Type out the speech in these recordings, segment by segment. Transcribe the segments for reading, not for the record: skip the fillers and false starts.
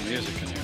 some music in here.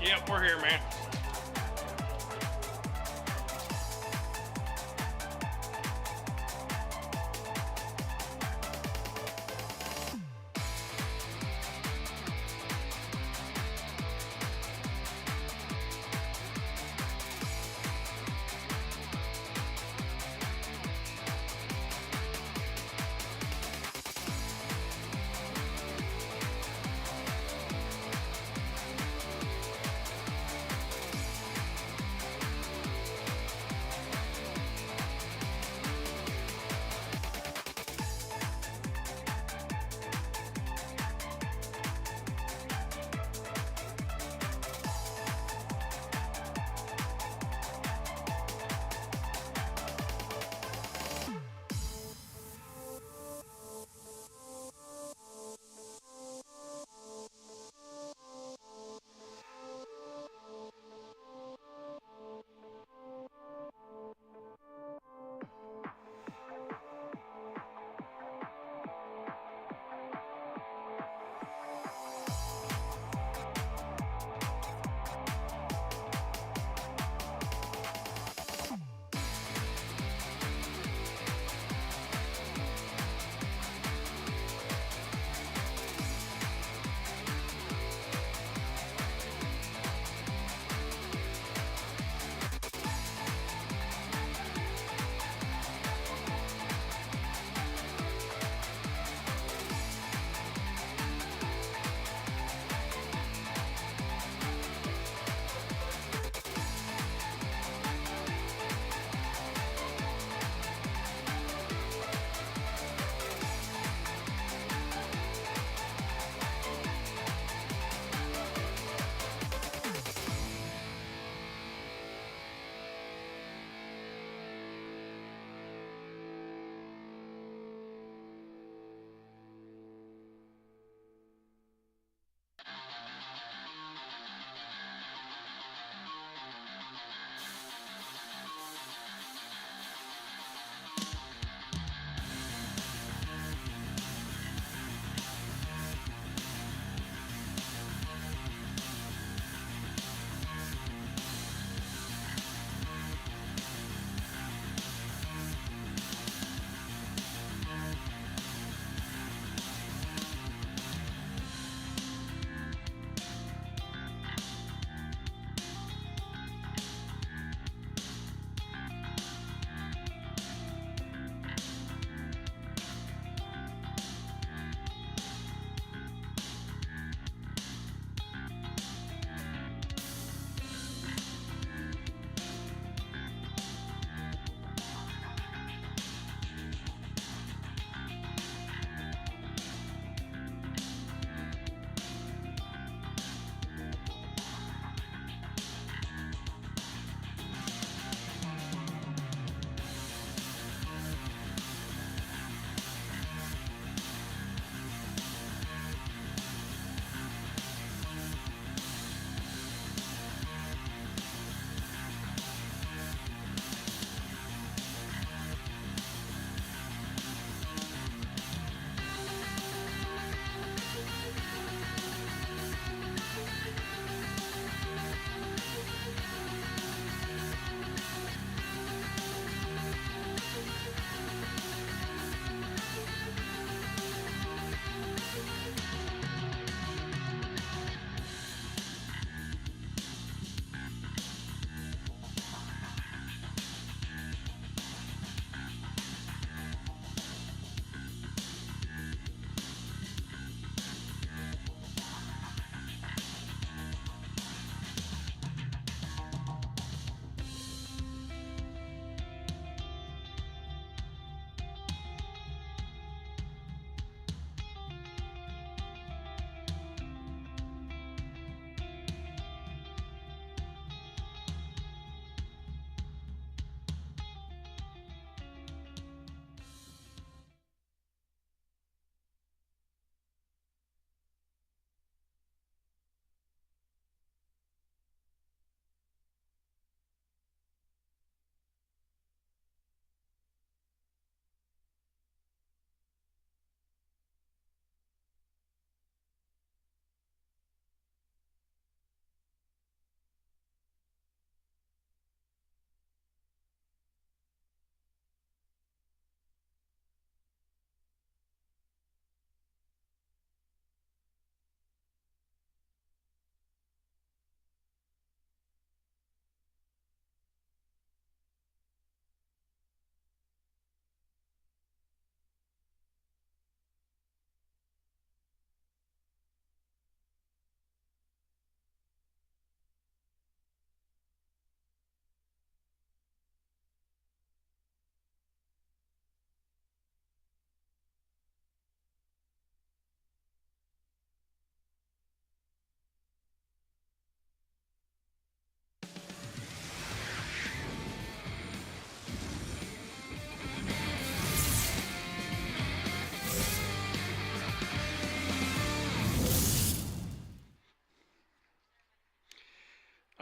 Yep, we're here, man.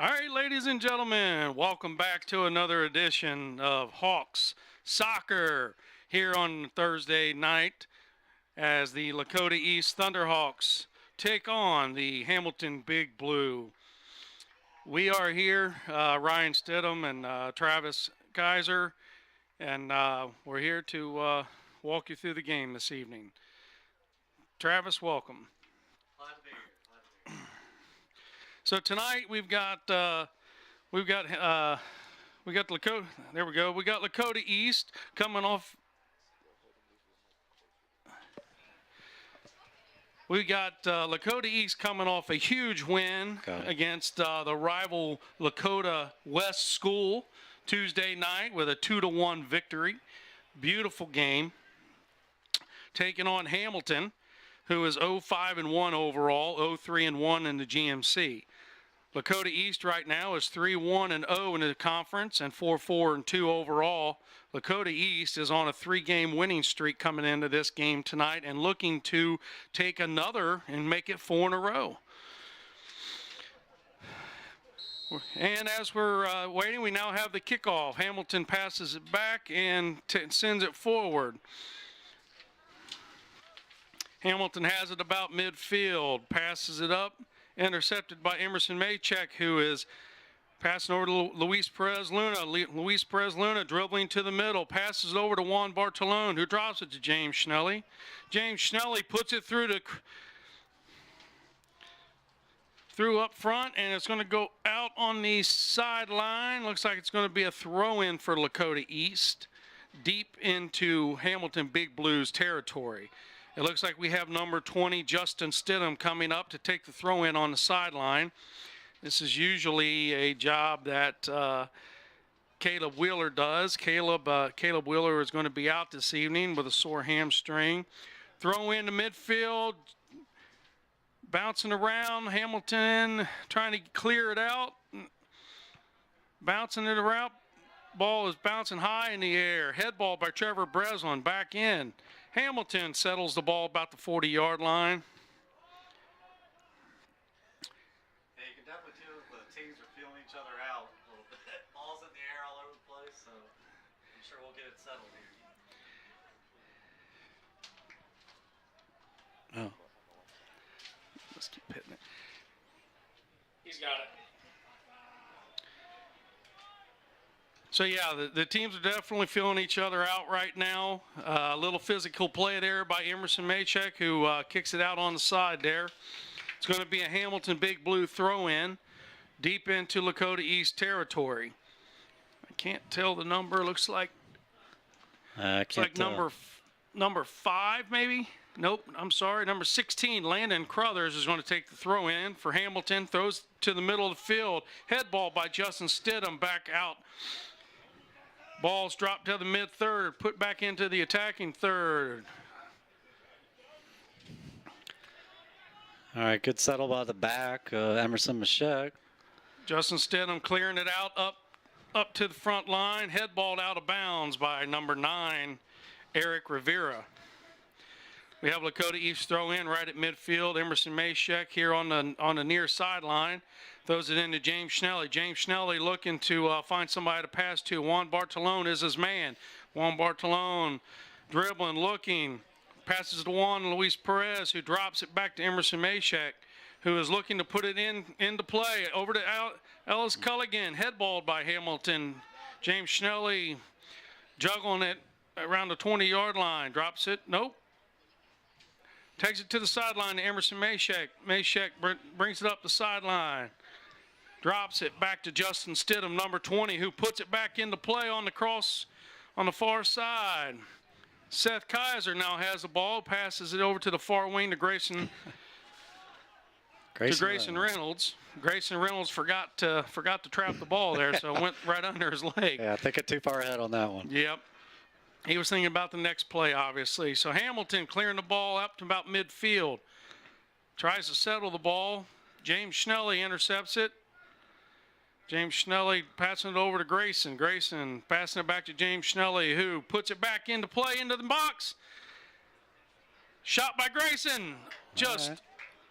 All right, ladies and gentlemen, welcome back to another edition of Hawks Soccer here on Thursday night as the Lakota East Thunderhawks take on the Hamilton Big Blue. We are here, Ryan Stidham and Travis Kaiser, and we're here to walk you through the game this evening. Travis, welcome. Glad to be here. So tonight we've got Lakota. There we go. We got Lakota East coming off. We got Lakota East coming off a huge win against the rival Lakota West School Tuesday night with a 2-1 victory. Beautiful game. Taking on Hamilton, who is 0-5-1 overall, 0-3-1 in the GMC. Lakota East right now is 3-1-0 in the conference and 4-4-2 overall. Lakota East is on a 3-game winning streak coming into this game tonight and looking to take another and make it 4 in a row. And as we're waiting, we now have the kickoff. Hamilton passes it back and sends it forward. Hamilton has it about midfield, passes it up, intercepted by Emerson Maycheck, who is passing over to Luis Perez Luna. Luis Perez Luna dribbling to the middle, passes it over to Juan Bartolone, who drops it to James Schnelly. James Schnelly puts it through up front, and it's going to go out on the sideline. Looks like it's going to be a throw-in for Lakota East, deep into Hamilton Big Blues territory. It looks like we have number 20, Justin Stidham, coming up to take the throw-in on the sideline. This is usually a job that Caleb Wheeler does. Caleb Wheeler is going to be out this evening with a sore hamstring. Throw in to midfield, bouncing around. Hamilton trying to clear it out, bouncing it around. Ball is bouncing high in the air. Head ball by Trevor Breslin, back in. Hamilton settles the ball about the 40-yard line. Yeah, you can definitely tell the teams are feeling each other out a little bit. Ball's in the air all over the place, so I'm sure we'll get it settled here. Oh. Let's keep hitting it. He's got it. So, yeah, the teams are definitely feeling each other out right now. A little physical play there by Emerson Maycheck, who kicks it out on the side there. It's going to be a Hamilton Big Blue throw-in deep into Lakota East territory. I can't tell the number. Looks like number 5 maybe. Nope, I'm sorry. Number 16, Landon Crothers, is going to take the throw-in for Hamilton. Throws to the middle of the field. Head ball by Justin Stidham, back out. Ball's dropped to the mid-third, put back into the attacking third. All right, good settle by the back, Emerson Maycheck. Justin Stidham clearing it out up to the front line. Head balled out of bounds by number 9, Eric Rivera. We have Lakota East throw in right at midfield. Emerson Maycheck here on the near sideline. Throws it into James Schnelly. James Schnelly looking to find somebody to pass to. Juan Bartolone is his man. Juan Bartolone dribbling, looking. Passes to Juan Luis Perez, who drops it back to Emerson Maycheck, who is looking to put it into play. Over to Ellis Culligan. Headballed by Hamilton. James Schnelly juggling it around the 20-yard line. Drops it. Nope. Takes it to the sideline to Emerson Maycheck. Maycheck brings it up the sideline. Drops it back to Justin Stidham, number 20, who puts it back into play on the cross on the far side. Seth Kaiser now has the ball, passes it over to the far wing to Grayson Reynolds. Grayson Reynolds forgot to trap the ball there, so it went right under his leg. Yeah, I think it too far ahead on that one. Yep. He was thinking about the next play, obviously. So Hamilton clearing the ball up to about midfield. Tries to settle the ball. James Schnelly intercepts it. James Schnelly passing it over to Grayson. Grayson passing it back to James Schnelly, who puts it back into play into the box. Shot by Grayson. Just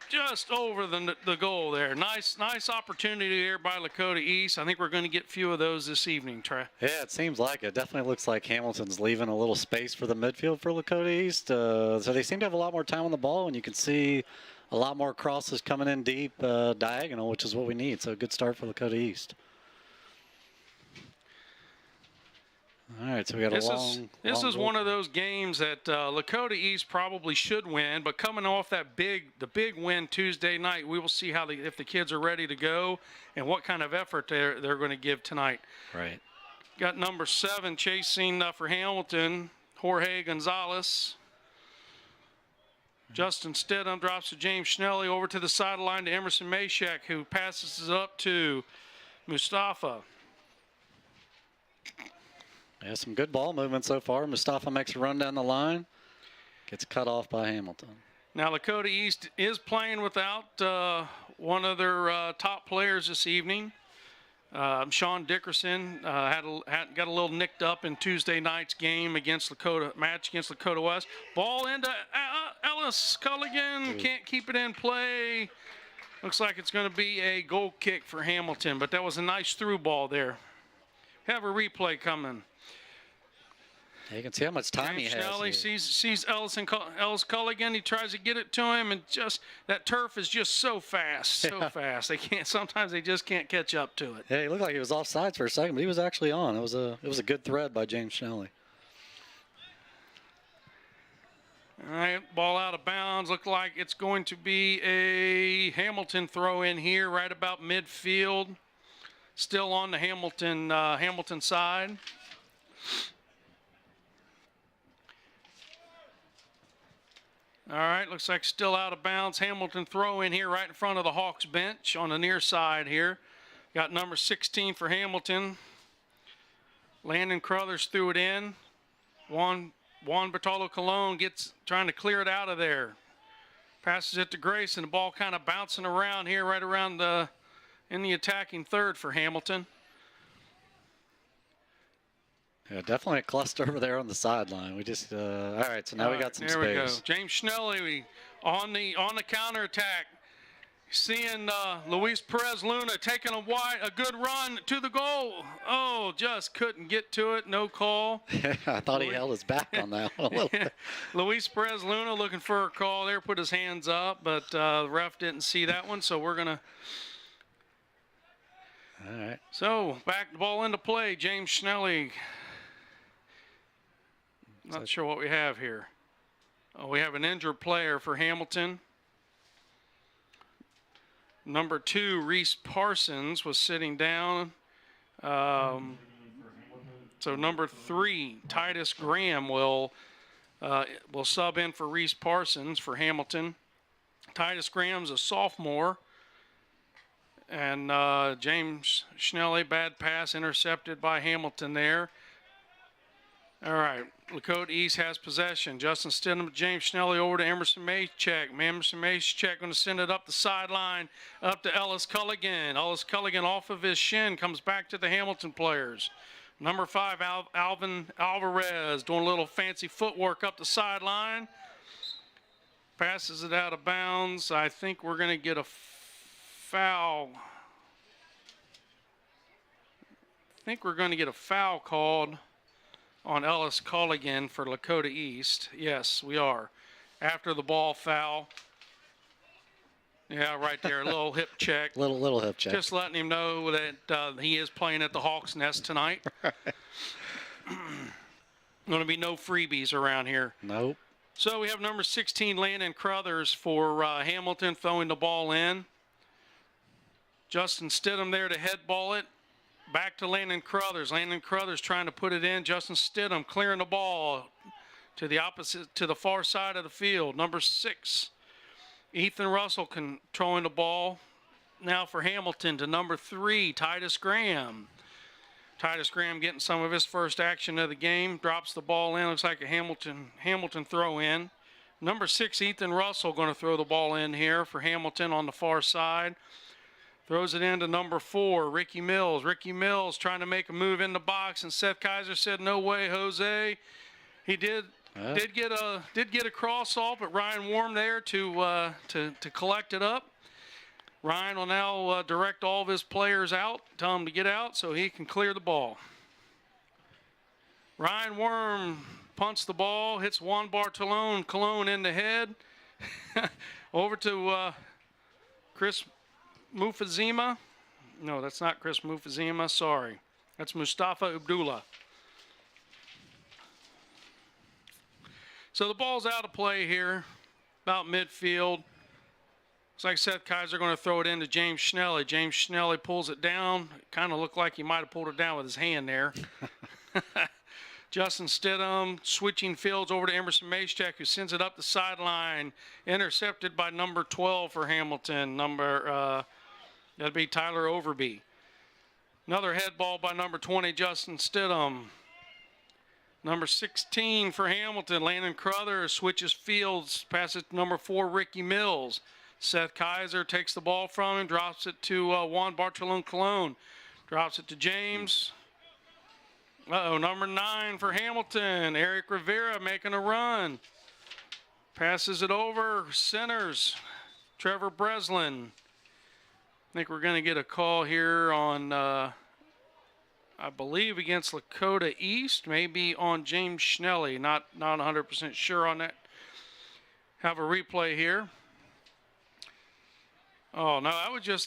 just over the goal there. Nice opportunity there by Lakota East. I think we're going to get a few of those this evening, Trey. Yeah, it seems like it. Definitely looks like Hamilton's leaving a little space for the midfield for Lakota East. So they seem to have a lot more time on the ball, and you can see a lot more crosses coming in deep diagonal, which is what we need. So a good start for Lakota East. All right, so we got This long is goal. one of those games that Lakota East probably should win, but coming off the big win Tuesday night, we will see if the kids are ready to go and what kind of effort they're going to give tonight. Right. Got number 7 chasing for Hamilton, Jorge Gonzalez. Justin Stidham drops to James Schnelly over to the sideline to Emerson Mashek, who passes it up to Mustafa. Yeah, some good ball movement so far. Mustafa makes a run down the line. Gets cut off by Hamilton. Now, Lakota East is playing without one of their top players this evening. Sean Dickerson got a little nicked up in Tuesday night's game against Lakota West. Ball into Ellis Culligan. Can't keep it in play. Looks like it's going to be a goal kick for Hamilton, but that was a nice through ball there. Have a replay coming. You can see how much time James he has. Schnelly Here. sees Ellis Culligan. He tries to get it to him, and just that turf is just so fast, so fast. Sometimes they just can't catch up to it. Yeah, he looked like he was offsides for a second, but he was actually on. It was a good thread by James Schnelly. All right, ball out of bounds. Look like it's going to be a Hamilton throw in here, right about midfield. Still on the Hamilton side. All right, looks like still out of bounds. Hamilton throw in here right in front of the Hawks bench on the near side here. Got number 16 for Hamilton. Landon Crothers threw it in. Juan Bertolo Colon trying to clear it out of there. Passes it to Grace, and the ball kind of bouncing around here right around in the attacking third for Hamilton. Yeah, definitely a cluster over there on the sideline. We just all right. So now we got some there space. We go. James Schnelly on the counterattack, seeing Luis Perez Luna taking a good run to the goal. Oh, just couldn't get to it. No call. I thought he held his back on that one a little bit. Luis Perez Luna looking for a call there, put his hands up, but the ref didn't see that one, so we're gonna. All right. So back the ball into play. James Schnelly. Not sure what we have here. Oh, we have an injured player for Hamilton. Number 2, Reese Parsons, was sitting down. So number 3, Titus Graham will sub in for Reese Parsons for Hamilton. Titus Graham's a sophomore. And James Schnelly, bad pass intercepted by Hamilton there. All right, Lakota East has possession. Justin Stidham, James Schnelly over to Emerson Mashek. Emerson Mashek going to send it up the sideline, up to Ellis Culligan. Ellis Culligan off of his shin, comes back to the Hamilton players. Number 5, Alvin Alvarez, doing a little fancy footwork up the sideline. Passes it out of bounds. I think we're going to get a foul. I think we're going to get a foul called on Ellis Culligan for Lakota East. Yes, we are. After the ball foul. Yeah, right there. A little hip check. Little hip check. Just letting him know that he is playing at the Hawks Nest tonight. Going to be no freebies around here. Nope. So we have number 16, Landon Crothers for Hamilton, throwing the ball in. Justin Stidham there to head ball it. Back to Landon Crothers. Landon Crothers trying to put it in. Justin Stidham clearing the ball to the far side of the field. Number 6, Ethan Russell controlling the ball now for Hamilton to number 3, Titus Graham. Titus Graham getting some of his first action of the game. Drops the ball in. Looks like a Hamilton throw in. Number 6, Ethan Russell going to throw the ball in here for Hamilton on the far side. Throws it into number 4, Ricky Mills. Ricky Mills trying to make a move in the box, and Seth Kaiser said, "No way, Jose." He did Did get a cross off, but Ryan Warm there to collect it up. Ryan will now direct all of his players out, tell them to get out so he can clear the ball. Ryan Worm punts the ball, hits Juan Bartolone Colon in the head. Over to Chris Mufazima. No, that's not Chris Mufazima. Sorry. That's Mustafa Abdullah. So the ball's out of play here, about midfield. Looks like Seth Kaiser going to throw it into James Schnelly. James Schnelly pulls it down. It kind of looked like he might have pulled it down with his hand there. Justin Stidham switching fields over to Emerson Maschek, who sends it up the sideline, intercepted by number 12 for Hamilton. That'd be Tyler Overby. Another head ball by number 20, Justin Stidham. Number 16 for Hamilton, Landon Crothers switches fields, passes to number 4, Ricky Mills. Seth Kaiser takes the ball from him, drops it to Juan Bartolone Colon. Drops it to James. Number 9 for Hamilton, Eric Rivera making a run. Passes it over, centers, Trevor Breslin. I think we're going to get a call here on, I believe, against Lakota East, maybe on James Schnelly. Not 100% sure on that. Have a replay here. Oh, no,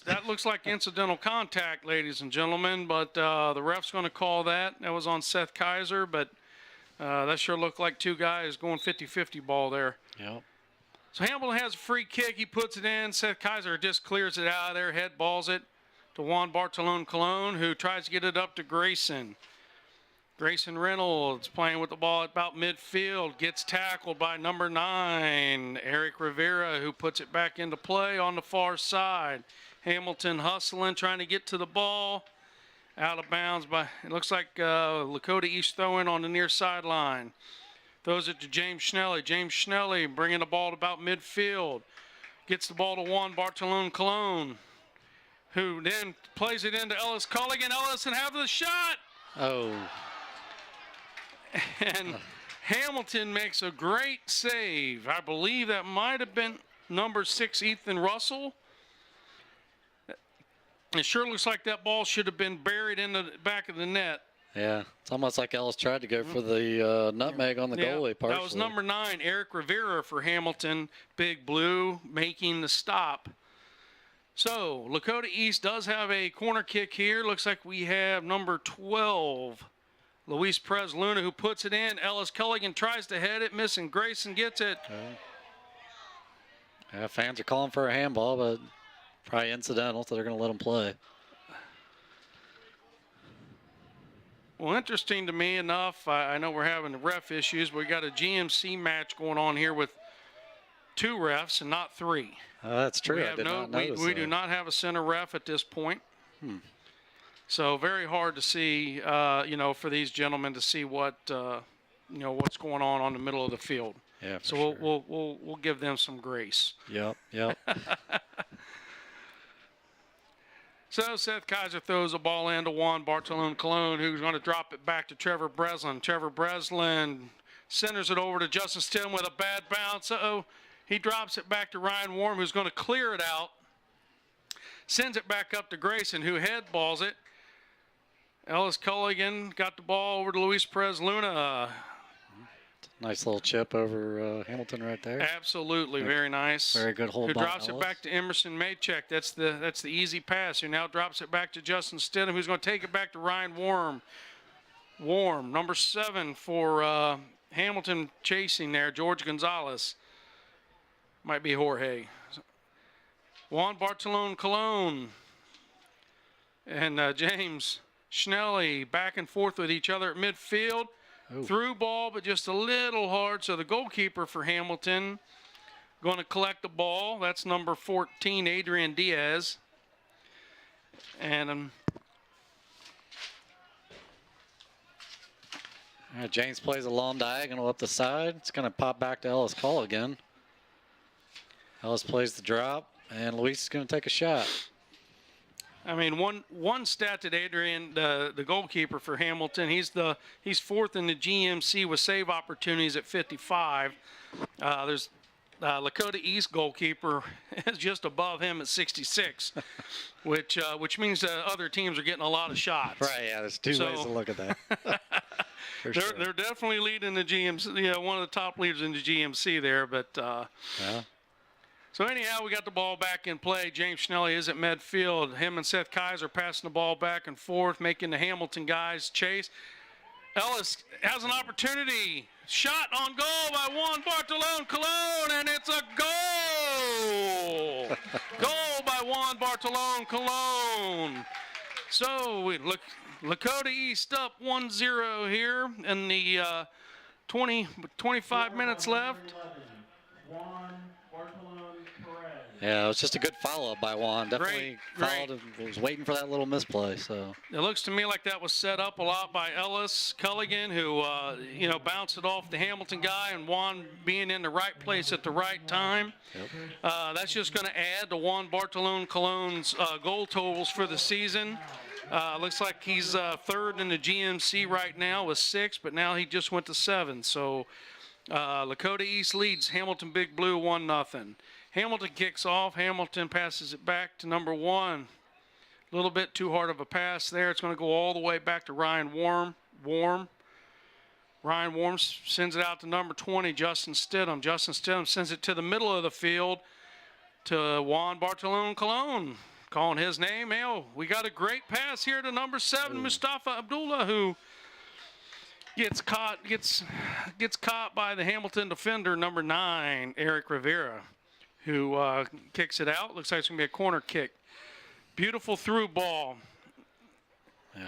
that looks like incidental contact, ladies and gentlemen, but the ref's going to call that. That was on Seth Kaiser, but that sure looked like two guys going 50-50 ball there. Yep. So Hamilton has a free kick. He puts it in. Seth Kaiser just clears it out of there, head balls it to Juan Bartolone Colon, who tries to get it up to Grayson. Grayson Reynolds playing with the ball at about midfield, gets tackled by number 9, Eric Rivera, who puts it back into play on the far side. Hamilton hustling, trying to get to the ball. Out of bounds it looks like Lakota East throwing on the near sideline. Throws it to James Schnelly. James Schnelly bringing the ball to about midfield. Gets the ball to Juan Bartolone Colon, who then plays it into Ellis Culligan. Ellis and have the shot. Oh. And Hamilton makes a great save. I believe that might have been number 6, Ethan Russell. It sure looks like that ball should have been buried in the back of the net. Yeah, it's almost like Ellis tried to go for the nutmeg on the goalie partially. That was number 9, Eric Rivera for Hamilton. Big Blue making the stop. So Lakota East does have a corner kick here. Looks like we have number 12, Luis Perez Luna, who puts it in. Ellis Culligan tries to head it, missing. Grayson gets it. Okay. Yeah, fans are calling for a handball, but probably incidental, so they're going to let him play. Well, interesting to me enough, I know we're having ref issues, but we got a GMC match going on here with 2 refs and not 3. That's true. I did not notice we that. do not have a center ref at this point. So very hard to see, for these gentlemen to see what, what's going on the middle of the field. Yeah. For So sure. we'll give them some grace. Yep. So Seth Kaiser throws the ball into Juan Bartolone Colon, who's going to drop it back to Trevor Breslin. Trevor Breslin centers it over to Justin Stidham with a bad bounce. He drops it back to Ryan Warm, who's going to clear it out. Sends it back up to Grayson, who head balls it. Ellis Culligan got the ball over to Luis Perez Luna. Nice little chip over Hamilton right there. Absolutely, very nice. Very good hold. Who drops it back to Emerson Maycheck. That's the easy pass. Who now drops it back to Justin Stidham, who's going to take it back to Ryan Warm. Warm, number 7 for Hamilton chasing there. George Gonzalez. Might be Jorge. Juan Bartolone Colon and James Schnelly back and forth with each other at midfield. Ooh. Through ball, but just a little hard. So the goalkeeper for Hamilton going to collect the ball. That's number 14, Adrian Diaz. And James plays a long diagonal up the side. It's going to pop back to Ellis Culligan. Ellis plays the drop, and Luis is going to take a shot. I mean, one stat that Adrian, the goalkeeper for Hamilton, he's fourth in the GMC with save opportunities at 55. There's Lakota East goalkeeper is just above him at 66, which means that other teams are getting a lot of shots. Right. Yeah. There's two ways to look at that. They're definitely leading the GMC. Yeah, one of the top leaders in the GMC there. But Yeah. so anyhow, we got the ball back in play. James Schnelly is at midfield. Him and Seth Kaiser passing the ball back and forth, making the Hamilton guys chase. Ellis has an opportunity. Shot on goal by Juan Bartolone Colon, and it's a goal! Goal by Juan Bartolone Colon. So we look, Lakota East up 1-0 here in the 25 minutes left. Yeah, it was just a good follow-up by Juan. Definitely Great. followed and was waiting for that little misplay. So It looks to me like that was set up a lot by Ellis Culligan, who bounced it off the Hamilton guy, and Juan being in the right place at the right time. Yep. That's just going to add to Juan Bartolone Colon's goal totals for the season. Looks like he's third in the GMC right now with 6, but now he just went to 7. So Lakota East leads Hamilton Big Blue 1-0. Hamilton kicks off. Hamilton passes it back to number 1. A little bit too hard of a pass there. It's going to go all the way back to Ryan Warm. Ryan Warm sends it out to number 20, Justin Stidham. Justin Stidham sends it to the middle of the field to Juan Bartolone Colon. Calling his name. We got a great pass here to number 7, Mustafa Abdullah, who gets caught by the Hamilton defender, number 9, Eric Rivera, who kicks it out. Looks like it's going to be a corner kick. Beautiful through ball. Yeah.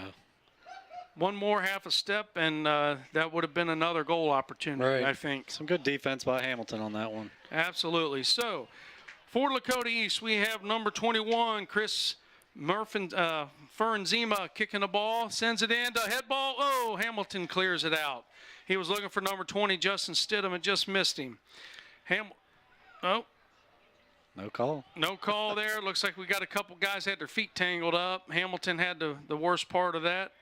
One more half a step, and that would have been another goal opportunity, Right. I think. Some good defense by Hamilton on that one. Absolutely. So, for Lakota East, we have number 21, Chris Fernzema kicking the ball, sends it in to head ball. Oh, Hamilton clears it out. He was looking for number 20, Justin Stidham, and just missed him. No call. No call there. Looks like we got a couple guys had their feet tangled up. Hamilton had the worst part of that.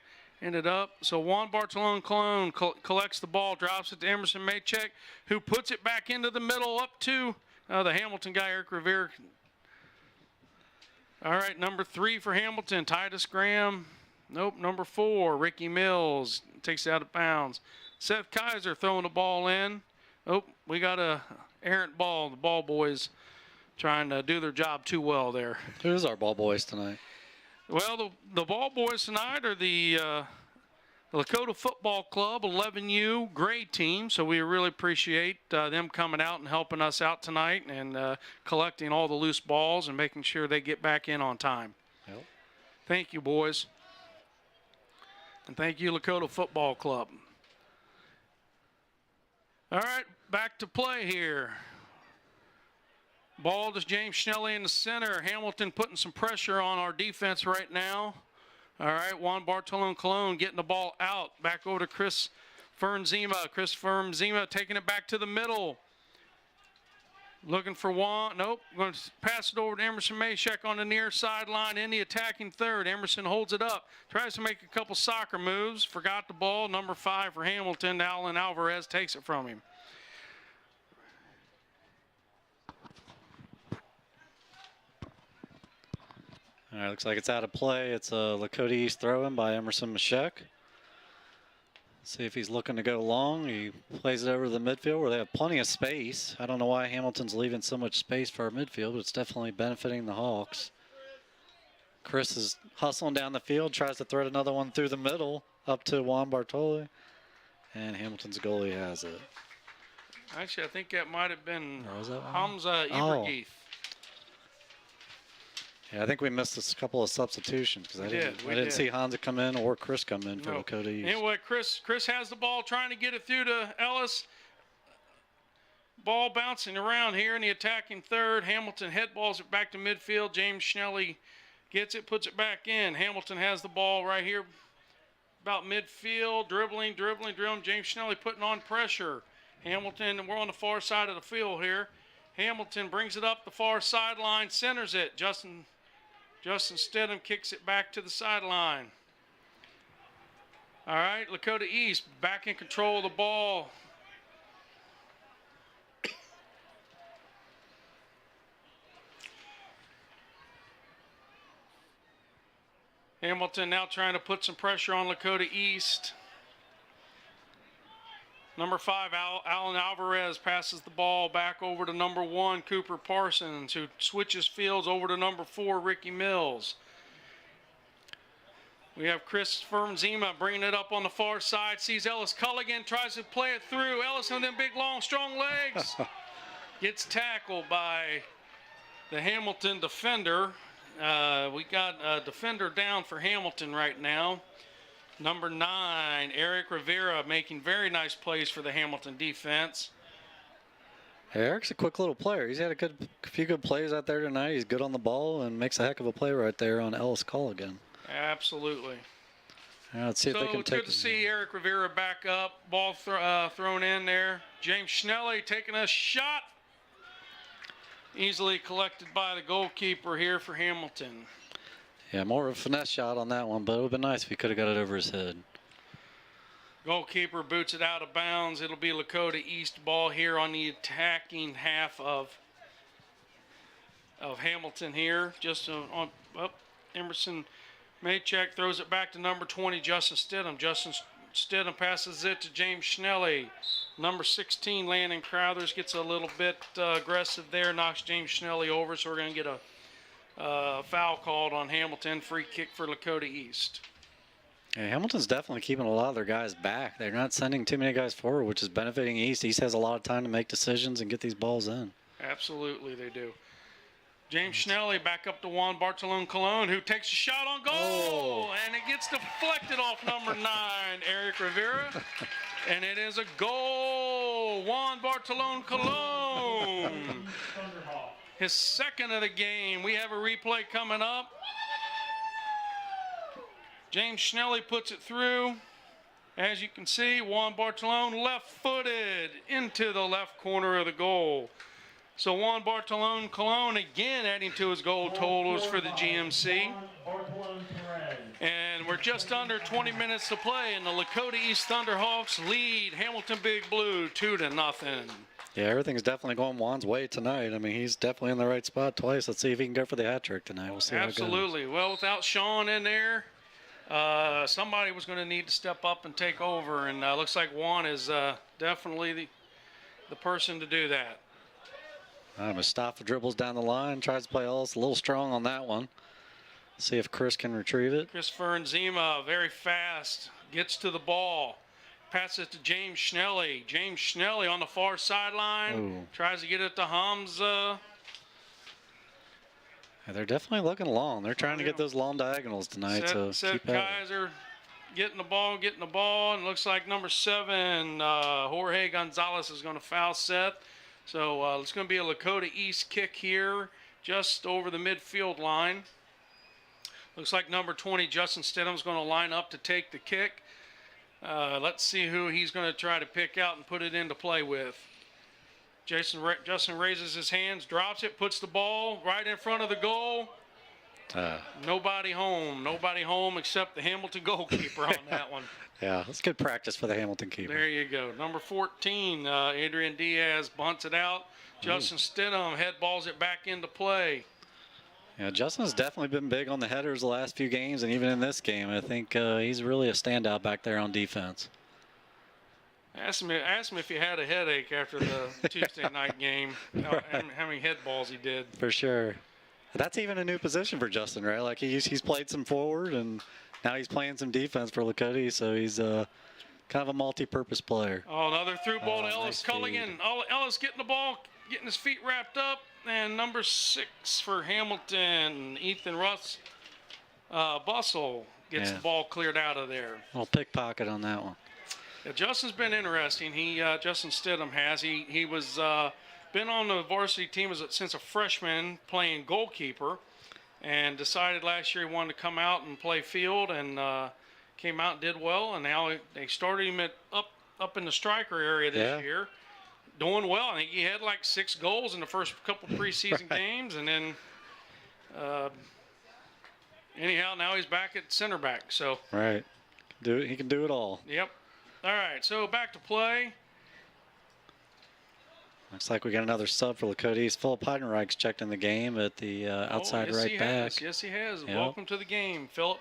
Ended up. So Juan Bartolone Colon collects the ball, drops it to Emerson Maycheck, who puts it back into the middle up to the Hamilton guy, Eric Rivera. All right, number 3 for Hamilton, Titus Graham. Nope, number 4, Ricky Mills takes it out of bounds. Seth Kaiser throwing the ball in. Oh, we got a errant ball. The ball boys trying to do their job too well there. Who's our ball boys tonight? Well, the ball boys tonight are the Lakota Football Club 11U grade team, so we really appreciate them coming out and helping us out tonight and collecting all the loose balls and making sure they get back in on time. Yep. Thank you, boys. And thank you, Lakota Football Club. All right, back to play here. Ball to James Schnelly in the center. Hamilton putting some pressure on our defense right now. All right, Juan Bartolone Colon getting the ball out. Back over to Chris Fernzema. Chris Fernzema taking it back to the middle. Looking for Juan. Nope. Going to pass it over to Emerson Maycheck on the near sideline in the attacking third. Emerson holds it up. Tries to make a couple soccer moves. Forgot the ball. Number 5 for Hamilton. Alan Alvarez takes it from him. All right, looks like it's out of play. It's a Lakota East throw-in by Emerson Mashek. See if he's looking to go long. He plays it over to the midfield where they have plenty of space. I don't know why Hamilton's leaving so much space for our midfield, but it's definitely benefiting the Hawks. Chris is hustling down the field, tries to thread another one through the middle up to Juan Bartoli, and Hamilton's goalie has it. Actually, I think that might have been Or was that one? Hamza Oh. Ibrahim. Yeah, I think we missed a couple of substitutions because I didn't see Hansa come in or Chris come in for Lakota East. Anyway, Chris has the ball, trying to get it through to Ellis. Ball bouncing around here in the attacking third. Hamilton headballs it back to midfield. James Schnelly gets it, puts it back in. Hamilton has the ball right here about midfield, dribbling. James Schnelly putting on pressure. Hamilton, we're on the far side of the field here. Hamilton brings it up the far sideline, centers it. Justin Justin Stidham kicks it back to the sideline. All right, Lakota East back in control of the ball. Hamilton now trying to put some pressure on Lakota East. Number 5, Alan Alvarez passes the ball back over to number 1, Cooper Parsons, who switches fields over to number 4, Ricky Mills. We have Chris Fermzima bringing it up on the far side, sees Ellis Culligan, tries to play it through. Ellis with them big, long, strong legs. Gets tackled by the Hamilton defender. We got a defender down for Hamilton right now. Number 9, Eric Rivera, making very nice plays for the Hamilton defense. Hey, Eric's a quick little player. He's had a few good plays out there tonight. He's good on the ball and makes a heck of a play right there on Ellis Culligan. Absolutely. Yeah, let's see if they can it's take good to see Eric Rivera back up. Ball thrown in there. James Schnelly taking a shot. Easily collected by the goalkeeper here for Hamilton. Yeah, more of a finesse shot on that one, but it would have been nice if he could have got it over his head. Goalkeeper boots it out of bounds. It'll be Lakota East ball here on the attacking half of Hamilton here. Just Emerson Maychek throws it back to number 20, Justin Stidham. Justin Stidham passes it to James Schnelly. Number 16, Landon Crowthers gets a little bit aggressive there, knocks James Schnelly over, so we're going to get a foul called on Hamilton. Free kick for Lakota East. Yeah, Hamilton's definitely keeping a lot of their guys back. They're not sending too many guys forward, which is benefiting East. East has a lot of time to make decisions and get these balls in. Absolutely, they do. James Schnelly back up to Juan Bartolome Colon, who takes a shot on goal, and it gets deflected off number 9, Eric Rivera, and it is a goal. Juan Bartolome Colon, his second of the game. We have a replay coming up. James Schnelly puts it through. As you can see, Juan Bartolome left-footed into the left corner of the goal. So Juan Bartolome Colon again adding to his goal totals for the GMC. And we're just under 20 minutes to play, and the Lakota East Thunderhawks lead Hamilton Big Blue 2-0. Yeah, everything's definitely going Juan's way tonight. I mean, he's definitely in the right spot twice. Let's see if he can go for the hat trick tonight. We'll see Absolutely. How it goes. Well, without Sean in there, somebody was going to need to step up and take over, and looks like Juan is definitely the person to do that. Mustafa dribbles down the line, tries to play Ellis a little strong on that one. See if Chris can retrieve it. Chris Ferenzima, very fast, gets to the ball. Passes to James Schnelly. James Schnelly on the far sideline. Tries to get it to Hamza. Yeah, they're definitely looking long. They're trying to get those long diagonals tonight. Seth Kaiser getting the ball. And it looks like number 7, Jorge Gonzalez, is going to foul Seth. So it's going to be a Lakota East kick here just over the midfield line. Looks like number 20, Justin Stidham, is going to line up to take the kick. Let's see who he's going to try to pick out and put it into play with. Justin raises his hands, drops it, puts the ball right in front of the goal. Nobody home except the Hamilton goalkeeper on that one. Yeah, that's good practice for the Hamilton keeper. There you go. Number 14, Adrian Diaz bunts it out. Justin Stidham head balls it back into play. Yeah, Justin's definitely been big on the headers the last few games, and even in this game, I think he's really a standout back there on defense. Ask him if he had a headache after the Tuesday night game, and how many head balls he did. For sure. That's even a new position for Justin, right? Like he's played some forward, and now he's playing some defense for Lakota, so he's kind of a multi-purpose player. Oh, another through ball to Ellis Nice Culligan. Ellis getting the ball, getting his feet wrapped up, and number 6 for Hamilton, Ethan Bustle gets the ball cleared out of there. A little pickpocket on that one. Yeah, Justin's been interesting. Justin Stidham has. He was been on the varsity team since a freshman playing goalkeeper, and decided last year he wanted to come out and play field, and came out and did well. And now they started him up in the striker area this year, doing well. I think he had like 6 goals in the first couple preseason games, and then anyhow, now he's back at center back. So Right. He can do it all. yep. All right, so back to play. Looks like we got another sub for Lakota East. Philip Heidenreich's checked in the game at the outside yes, right he back. Has. Yes, he has. Yep. Welcome to the game, Philip.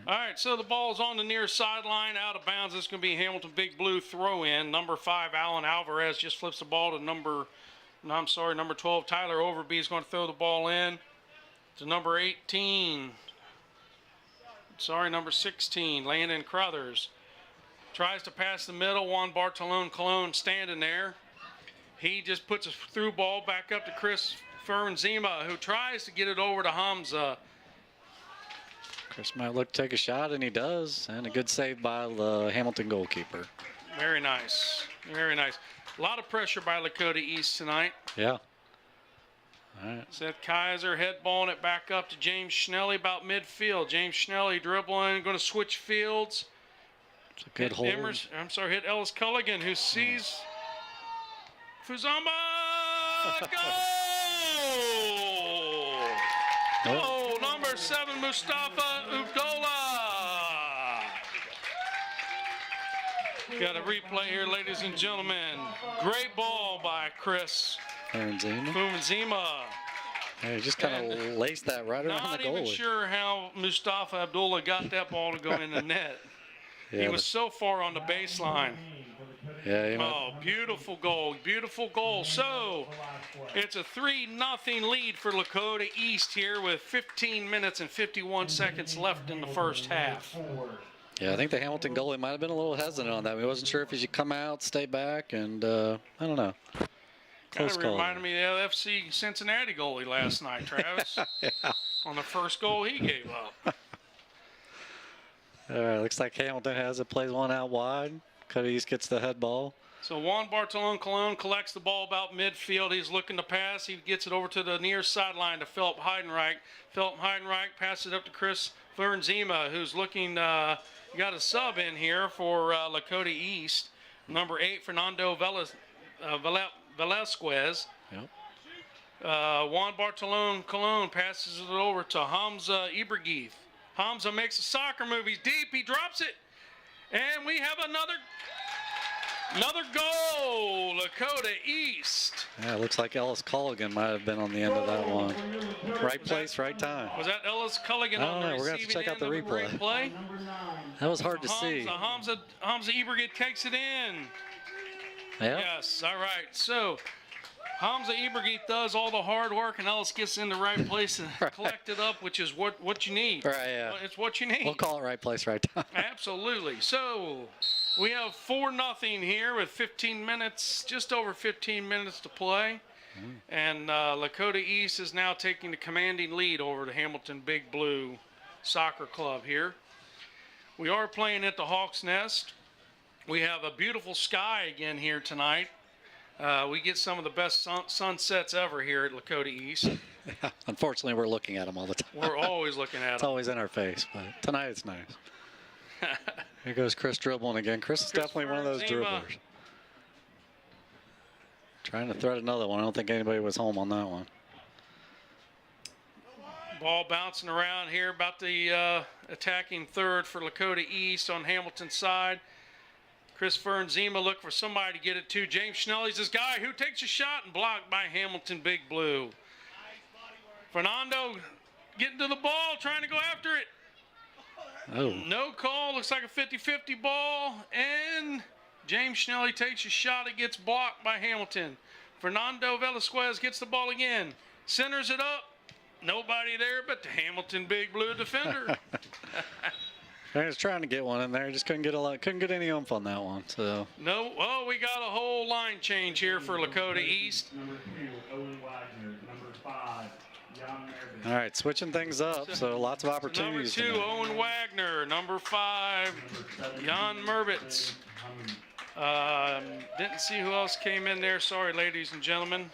All right, so the ball's on the near sideline, out of bounds. This is going to be Hamilton Big Blue throw in. Number 5, Alan Alvarez just flips the ball to number 12, Tyler Overby is going to throw the ball in to number 18. Number 16, Landon Crothers. Tries to pass the middle. Juan Bartolone Colon standing there. He just puts a through ball back up to Chris Fernzema, who tries to get it over to Hamza. Chris might look to take a shot, and he does. And a good save by the Hamilton goalkeeper. Very nice. Very nice. A lot of pressure by Lakota East tonight. Yeah. All right. Seth Kaiser headballing it back up to James Schnelly about midfield. James Schnelly dribbling, going to switch fields. It's a good hold. Hit Ellis Culligan, who sees Fuzama. Goal! Goal, number 7, Mustafa Ubdola. Got a replay here, ladies and gentlemen. Great ball by Chris Fumazima. Hey, just kind of laced that right around the goalie. Not even sure how Mustafa Abdullah got that ball to go in the net. Yeah, he was so far on the baseline. Yeah. Oh, beautiful goal. Beautiful goal. So it's a 3-0 lead for Lakota East here with 15 minutes and 51 seconds left in the first half. Yeah, I think the Hamilton goalie might have been a little hesitant on that. He wasn't sure if he should come out, stay back, and I don't know. Kind of reminded me of the FC Cincinnati goalie last night, Travis. Yeah. On the first goal he gave up. All right, looks like Hamilton has it, plays one out wide. Lakota East gets the head ball. So Juan Bartolone Colon collects the ball about midfield. He's looking to pass. He gets it over to the near sideline to Philip Heidenreich. Philip Heidenreich passes it up to Chris Fernzema, who's looking, got a sub in here for Lakota East. Number 8, Fernando Velasquez. Yep. Juan Bartolone Colon passes it over to Hamza Ibrahim. Hamza makes a soccer move. He's deep. He drops it. And we have another goal, Lakota East. Yeah, it looks like Ellis Culligan might have been on the end of that one. Right place, right time. Was that Ellis Culligan on the receiving end? We're going to have to check out the replay. Play? That was hard to see. Hamza Ibrahim takes it in. Yeah. Yes, all right. So Hamza Ibrahim does all the hard work, and Ellis gets in the right place and collect it up, which is what you need. Right, yeah. It's what you need. We'll call it right place, right time. Absolutely. So we have 4-0 here with 15 minutes, just over 15 minutes to play. And Lakota East is now taking the commanding lead over the Hamilton Big Blue Soccer Club here. We are playing at the Hawk's Nest. We have a beautiful sky again here tonight. We get some of the best sunsets ever here at Lakota East. Unfortunately, we're looking at them all the time. We're always looking at them. It's always in our face, but tonight it's nice. Here goes Chris dribbling again. Chris is definitely one of those dribblers. Trying to thread another one. I don't think anybody was home on that one. Ball bouncing around here about the attacking third for Lakota East on Hamilton's side. Chris Fernzema look for somebody to get it to. James Schnelly's this guy who takes a shot and blocked by Hamilton Big Blue. Fernando getting to the ball, trying to go after it. Oh. No call. Looks like a 50-50 ball. And James Schnelly takes a shot. It gets blocked by Hamilton. Fernando Velasquez gets the ball again. Centers it up. Nobody there but the Hamilton Big Blue defender. I was trying to get one in there. Just couldn't get any oomph on that one. So no. Oh, we got a whole line change here for Lakota East. Number 2, Owen Wagner. Number 5, Jan Mervin. All right, switching things up. So lots of opportunities. Number 2, Owen Wagner. Number 5, Jan Mervitz. Didn't see who else came in there. Sorry, ladies and gentlemen.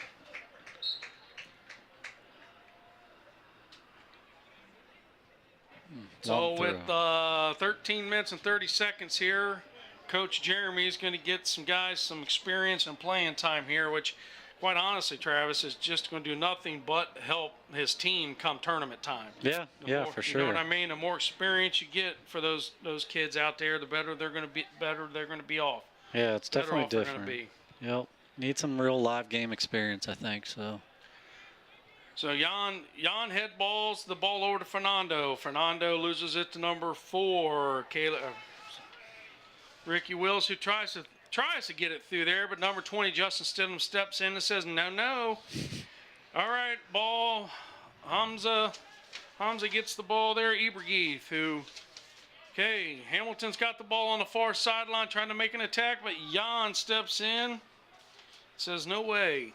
So with 13 minutes and 30 seconds here, Coach Jeremy is going to get some guys some experience and playing time here, which quite honestly, Travis, is just going to do nothing but help his team come tournament time. Yeah, The more, for sure. You know what I mean? The more experience you get for those kids out there, the better they're going to be off. Yeah, it's Better definitely off they're different. gonna be. Yep. Need some real live game experience, I think. So Jan head balls the ball over to Fernando. Fernando loses it to number 4, Ricky Wills, who tries to get it through there, but number 20, Justin Stidham, steps in and says, no. All right, ball. Hamza gets the ball there. Ibrahim, Hamilton's got the ball on the far sideline trying to make an attack, but Jan steps in, says, no way.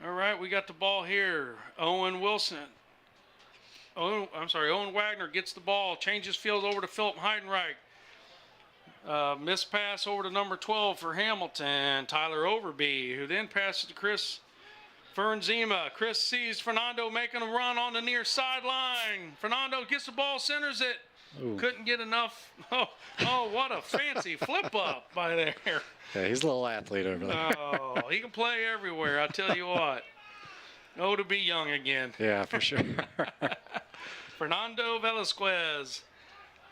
All right, we got the ball here. Owen Wagner gets the ball, changes field over to Philip Heidenreich. Missed pass over to number 12 for Hamilton, Tyler Overby, who then passes to Chris Fernzema. Chris sees Fernando making a run on the near sideline. Fernando gets the ball, centers it. Ooh. Couldn't get enough. Oh, what a fancy flip up by there. yeah, he's a little athlete over there. Oh, he can play everywhere, I tell you what. Oh, to be young again. Yeah, for sure. Fernando Velasquez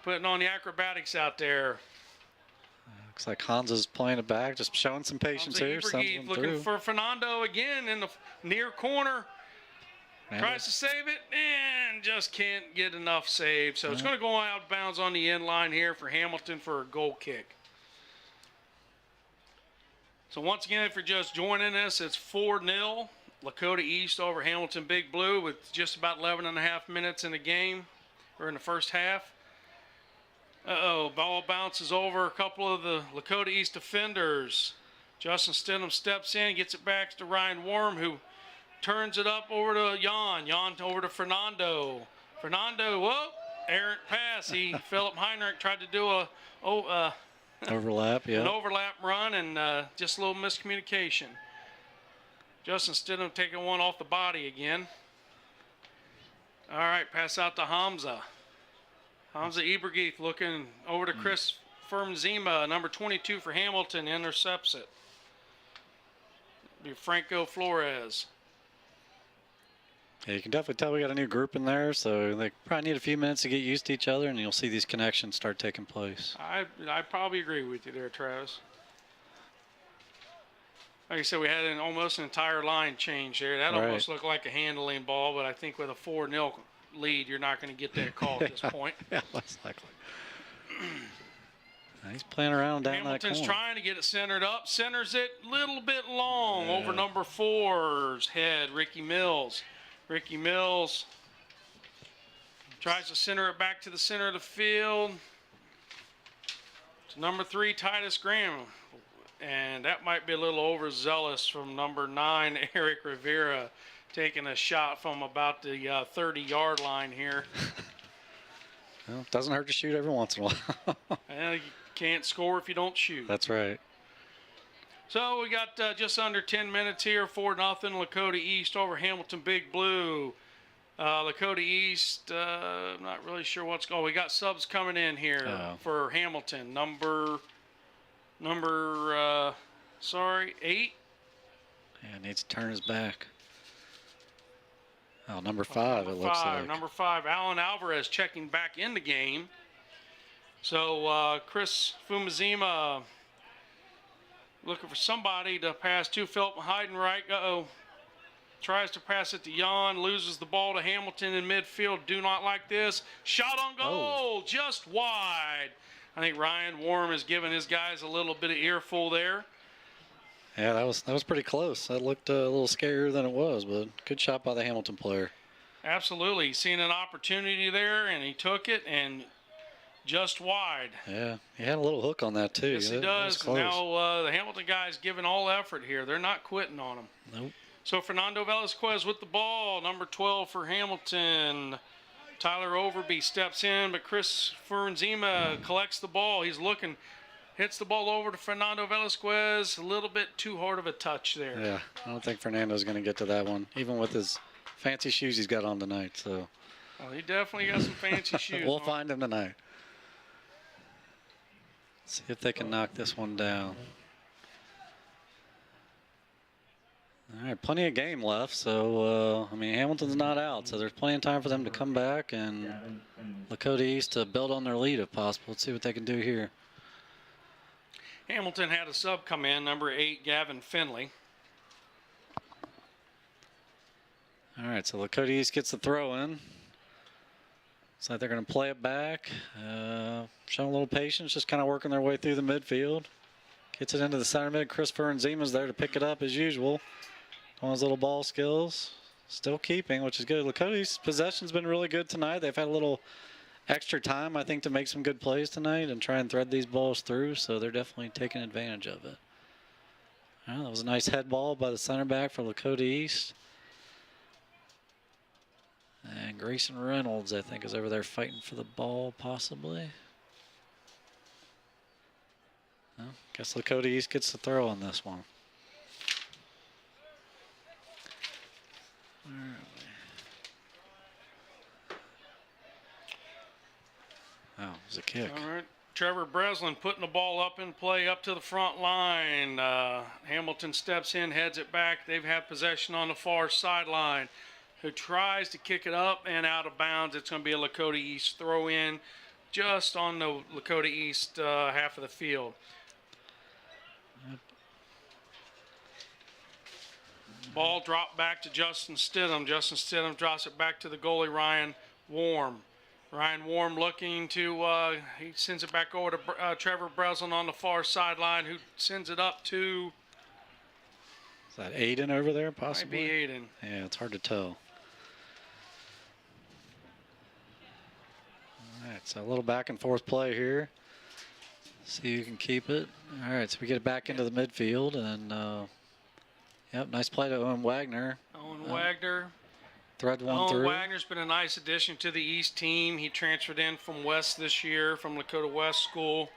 putting on the acrobatics out there. Looks like Hansa's playing it back, just showing some patience here. Ibrahim looking for Fernando again in the near corner. Tries to save it and just can't get enough save. So it's going to go out of bounds on the end line here for Hamilton for a goal kick. So once again, if you're just joining us, it's 4-0. Lakota East over Hamilton Big Blue with just about 11 and a half minutes in the game, or in the first half. Ball bounces over a couple of the Lakota East defenders. Justin Stidham steps in, gets it back to Ryan Worm, who turns it up over to Jan. Jan over to Fernando. Fernando, errant pass. Philip Heinrich tried to do overlap, an overlap run, and just a little miscommunication. Justin Stidham taking one off the body again. All right, pass out to Hamza. Hamza Ibrahim looking over to Chris Fernzema, number 22 for Hamilton, intercepts it. Be Franco Flores. Yeah, you can definitely tell we got a new group in there, so they probably need a few minutes to get used to each other, and you'll see these connections start taking place. I probably agree with you there, Travis. Like I said, we had almost an entire line change there. That almost looked like a handling ball, but I think with a 4-0 lead, you're not going to get that call at this point. Yeah, less likely. He's playing around down Hamilton's that corner. trying to get it centered up. Centers it a little bit long over number 4's head, Ricky Mills. Ricky Mills tries to center it back to the center of the field. To number 3, Titus Graham. And that might be a little overzealous from number 9, Eric Rivera, taking a shot from about the 30-yard line here. Well, it doesn't hurt to shoot every once in a while. You can't score if you don't shoot. That's right. So we got just under 10 minutes here, 4-0 Lakota East over Hamilton Big Blue. Lakota East, I'm not really sure what's going on. We got subs coming in here for Hamilton. Number 8. Yeah, needs to turn his back. Oh, number 5, it looks like. Number 5, Alan Alvarez checking back in the game. So Chris Fumazima looking for somebody to pass to. Philip Heidenreich, tries to pass it to Jan, loses the ball to Hamilton in midfield. Do not like this. Shot on goal, just wide. I think Ryan Worm is giving his guys a little bit of earful there. Yeah, that was pretty close. That looked a little scarier than it was, but good shot by the Hamilton player. Absolutely. He's seen an opportunity there, and he took it, and just wide. Yeah, he had a little hook on that, too. Yes, he does. Now the Hamilton guys giving all effort here. They're not quitting on him. Nope. So Fernando Velasquez with the ball, number 12 for Hamilton. Tyler Overby steps in, but Chris Fernzema collects the ball. He's looking, hits the ball over to Fernando Velasquez. A little bit too hard of a touch there. Yeah, I don't think Fernando's going to get to that one, even with his fancy shoes he's got on tonight. So. Well, he definitely got some fancy shoes. We'll find him tonight. See if they can knock this one down. All right, plenty of game left. So, I mean, Hamilton's not out, so there's plenty of time for them to come back and Gavin Finley. Lakota East to build on their lead if possible. Let's see what they can do here. Hamilton had a sub come in, number 8, Gavin Finley. All right, so Lakota East gets the throw in. Looks like they're going to play it back. Showing a little patience, just kind of working their way through the midfield. Gets it into the center mid. Chris Ferenzema's there to pick it up as usual. On his little ball skills. Still keeping, which is good. Lakota East's possession's been really good tonight. They've had a little extra time, I think, to make some good plays tonight and try and thread these balls through, so they're definitely taking advantage of it. Well, that was a nice head ball by the center back for Lakota East. And Grayson Reynolds, I think, is over there fighting for the ball, possibly. Well, guess Lakota East gets the throw on this one. Where are we? Oh, it was a kick. All right. Trevor Breslin putting the ball up in play up to the front line. Hamilton steps in, heads it back. They've had possession on the far sideline. Who tries to kick it up and out of bounds. It's going to be a Lakota East throw in just on the Lakota East half of the field. Ball dropped back to Justin Stidham. Justin Stidham drops it back to the goalie, Ryan Warm. Ryan Warm looking to, he sends it back over to Trevor Breslin on the far sideline, who sends it up to... Is that Aiden over there, possibly? Might be Aiden. Yeah, it's hard to tell. All right, so a little back and forth play here. See who can keep it. All right, so we get it back into the midfield, and yep, nice play to Owen Wagner. Owen Wagner. Thread one Owen through. Wagner's been a nice addition to the East team. He transferred in from West this year, from Lakota West School,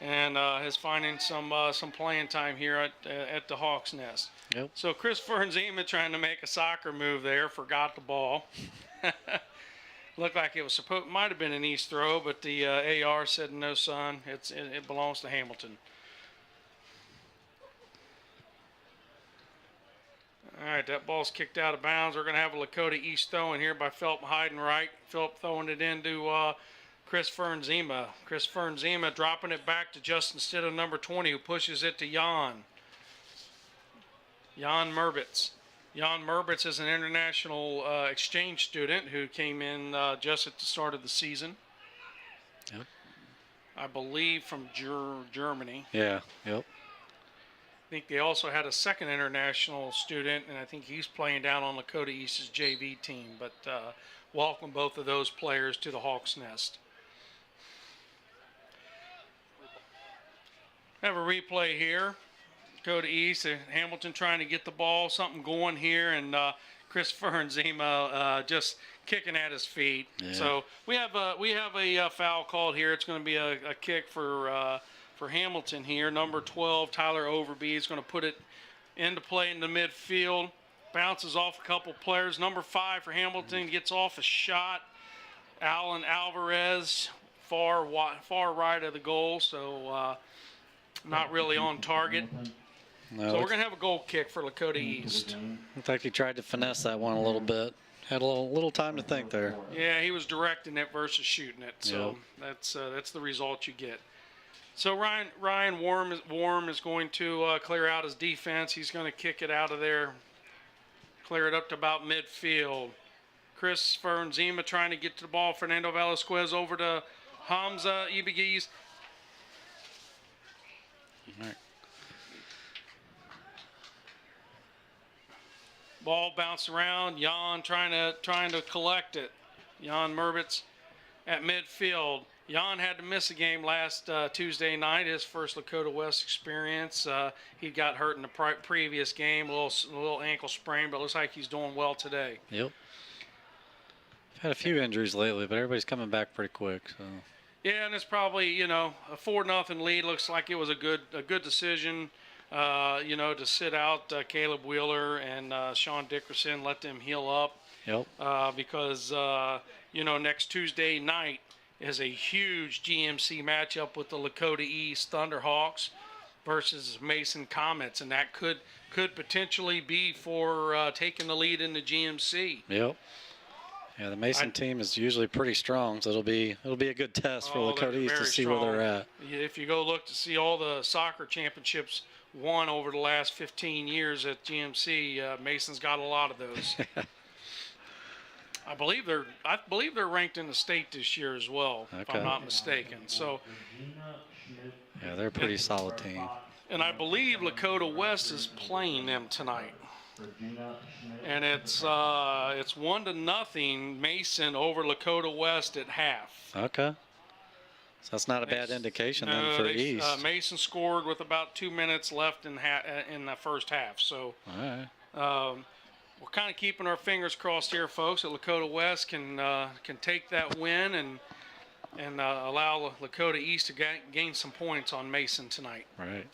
and is finding some playing time here at the Hawks Nest. Yep. So Chris Ferenzema trying to make a soccer move there, forgot the ball. Looked like it was might have been an East throw, but the AR said, "No, son, it belongs to Hamilton." All right, that ball's kicked out of bounds. We're going to have a Lakota East throw in here by Philip Heidenreich. Philip throwing it into Chris Ferenzema. Chris Ferenzema dropping it back to Justin Stidham, number 20, who pushes it to Jan Merbitz. Jan Merbitz is an international exchange student who came in just at the start of the season. Yep. I believe from Germany. Yeah, yep. I think they also had a second international student, and I think he's playing down on Lakota East's JV team. But welcome both of those players to the Hawks Nest. Have a replay here. Lakota East, Hamilton trying to get the ball, something going here, and Chris Ferenzema just kicking at his feet. Yeah. So we have a foul called here. It's going to be a kick for Hamilton here. Number 12, Tyler Overby, is going to put it into play in the midfield. Bounces off a couple players. Number 5 for Hamilton gets off a shot. Alan Alvarez, far right of the goal, so not really on target. No, So we're going to have a goal kick for Lakota East. looked like he tried to finesse that one a little bit. Had a little time to think there. Yeah, he was directing it versus shooting it, so that's the result you get. So Ryan Warm is going to clear out his defense. He's going to kick it out of there, clear it up to about midfield. Chris Ferenzema trying to get to the ball. Fernando Velasquez over to Hamza Ibigiz. All right. Ball bounced around. Jan trying to collect it. Jan Merbitz at midfield. Jan had to miss a game last Tuesday night, his first Lakota West experience. He got hurt in the previous game, a little ankle sprain, but it looks like he's doing well today. Yep. I've had a few injuries lately, but everybody's coming back pretty quick. So. Yeah, and it's probably a 4-0 lead. Looks like it was a good decision. To sit out Caleb Wheeler and Sean Dickerson, let them heal up. Yep. Because next Tuesday night is a huge GMC matchup with the Lakota East Thunderhawks. versus Mason Comets, and that could potentially be for taking the lead in the GMC. Yep. Yeah, the Mason team is usually pretty strong, so it'll be a good test for Lakota East to see where they're at. If you go look to see all the soccer championships won over the last 15 years at GMC, Mason's got a lot of those. I believe they're ranked in the state this year as well, if I'm not mistaken. So yeah, they're a pretty solid team. And I believe Lakota West is playing them tonight. And it's 1-0 Mason over Lakota West at half. Okay. So that's not a bad indication then for East. Mason scored with about 2 minutes left in the first half. So all right. We're kind of keeping our fingers crossed here, folks, that Lakota West can take that win and allow Lakota East to gain some points on Mason tonight. Right.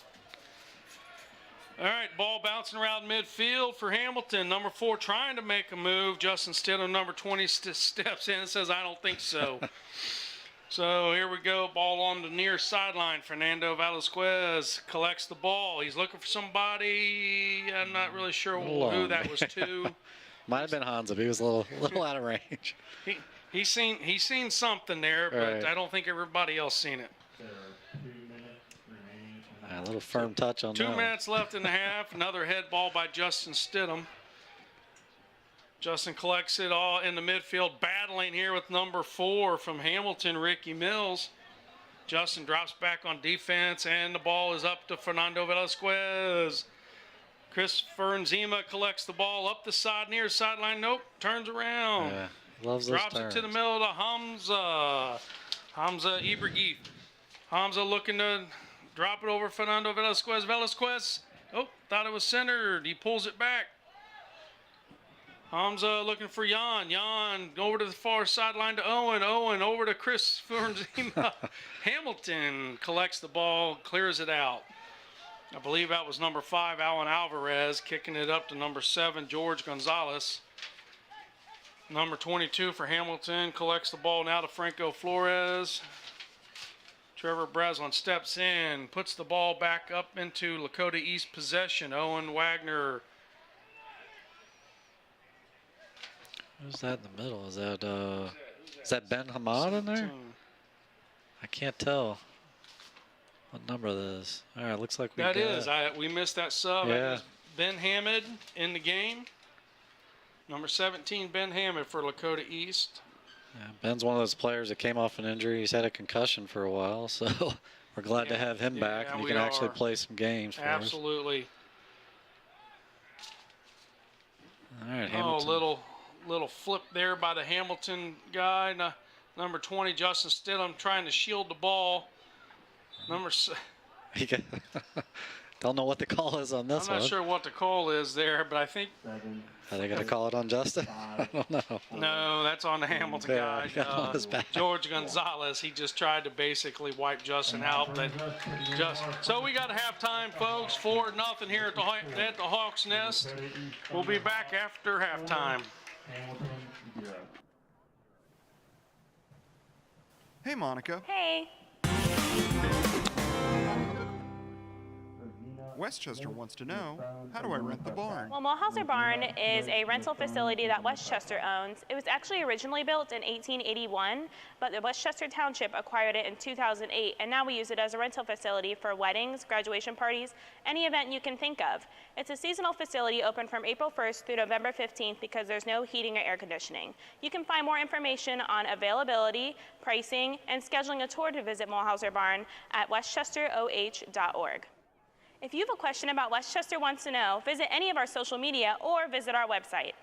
All right, ball bouncing around midfield for Hamilton. Number 4 trying to make a move. Justin Stidham, number 20, steps in and says, I don't think so. So here we go. Ball on the near sideline. Fernando Velasquez collects the ball. He's looking for somebody. I'm not really sure who that was to. Might have been Hansa, but he was a little out of range. He's seen something there, but right. I don't think everybody else seen it. A little firm touch on that. 2 minutes left in the half. Another head ball by Justin Stidham. Justin collects it all in the midfield, battling here with number 4 from Hamilton, Ricky Mills. Justin drops back on defense, and the ball is up to Fernando Velasquez. Chris Fernzema collects the ball up the side, near sideline. Nope, turns around. Yeah, loves those drops turns. It to the middle to Hamza Ibrahim. Hamza looking to drop it over Fernando Velasquez. Velasquez, thought it was centered. He pulls it back. Hamza looking for Jan. Jan over to the far sideline to Owen. Owen over to Chris Fernzema. Hamilton collects the ball, clears it out. I believe that was number 5, Alan Alvarez, kicking it up to number 7, George Gonzalez. Number 22 for Hamilton collects the ball now to Franco Flores. Trevor Breslin steps in, puts the ball back up into Lakota East possession. Owen Wagner. Who's that in the middle? Is that Ben Hamad in there? I can't tell what number that is. All right, looks like we missed that sub. Yeah. Ben Hamid in the game. Number 17, Ben Hamid for Lakota East. Yeah, Ben's one of those players that came off an injury. He's had a concussion for a while, so we're glad to have him back, and he can actually play some games for us. Absolutely. All right, Hamilton. Little flip there by the Hamilton guy. Number 20, Justin Stidham, trying to shield the ball. Don't know what the call is on this one. I'm not sure what the call is there, but I think... Are they going to call it on Justin? I don't know. No, that's on the Hamilton guy. On his back. George Gonzalez. He just tried to basically wipe Justin out. So we got halftime, folks. 4-0 here at the Hawks Nest. We'll be back after halftime. Hey, Monica. Hey. Westchester wants to know, how do I rent the barn? Well, Mulhauser Barn is a rental facility that Westchester owns. It was actually originally built in 1881, but the Westchester Township acquired it in 2008, and now we use it as a rental facility for weddings, graduation parties, any event you can think of. It's a seasonal facility open from April 1st through November 15th because there's no heating or air conditioning. You can find more information on availability, pricing, and scheduling a tour to visit Mulhauser Barn at westchesteroh.org. If you have a question about Westchester Wants to Know, visit any of our social media or visit our website.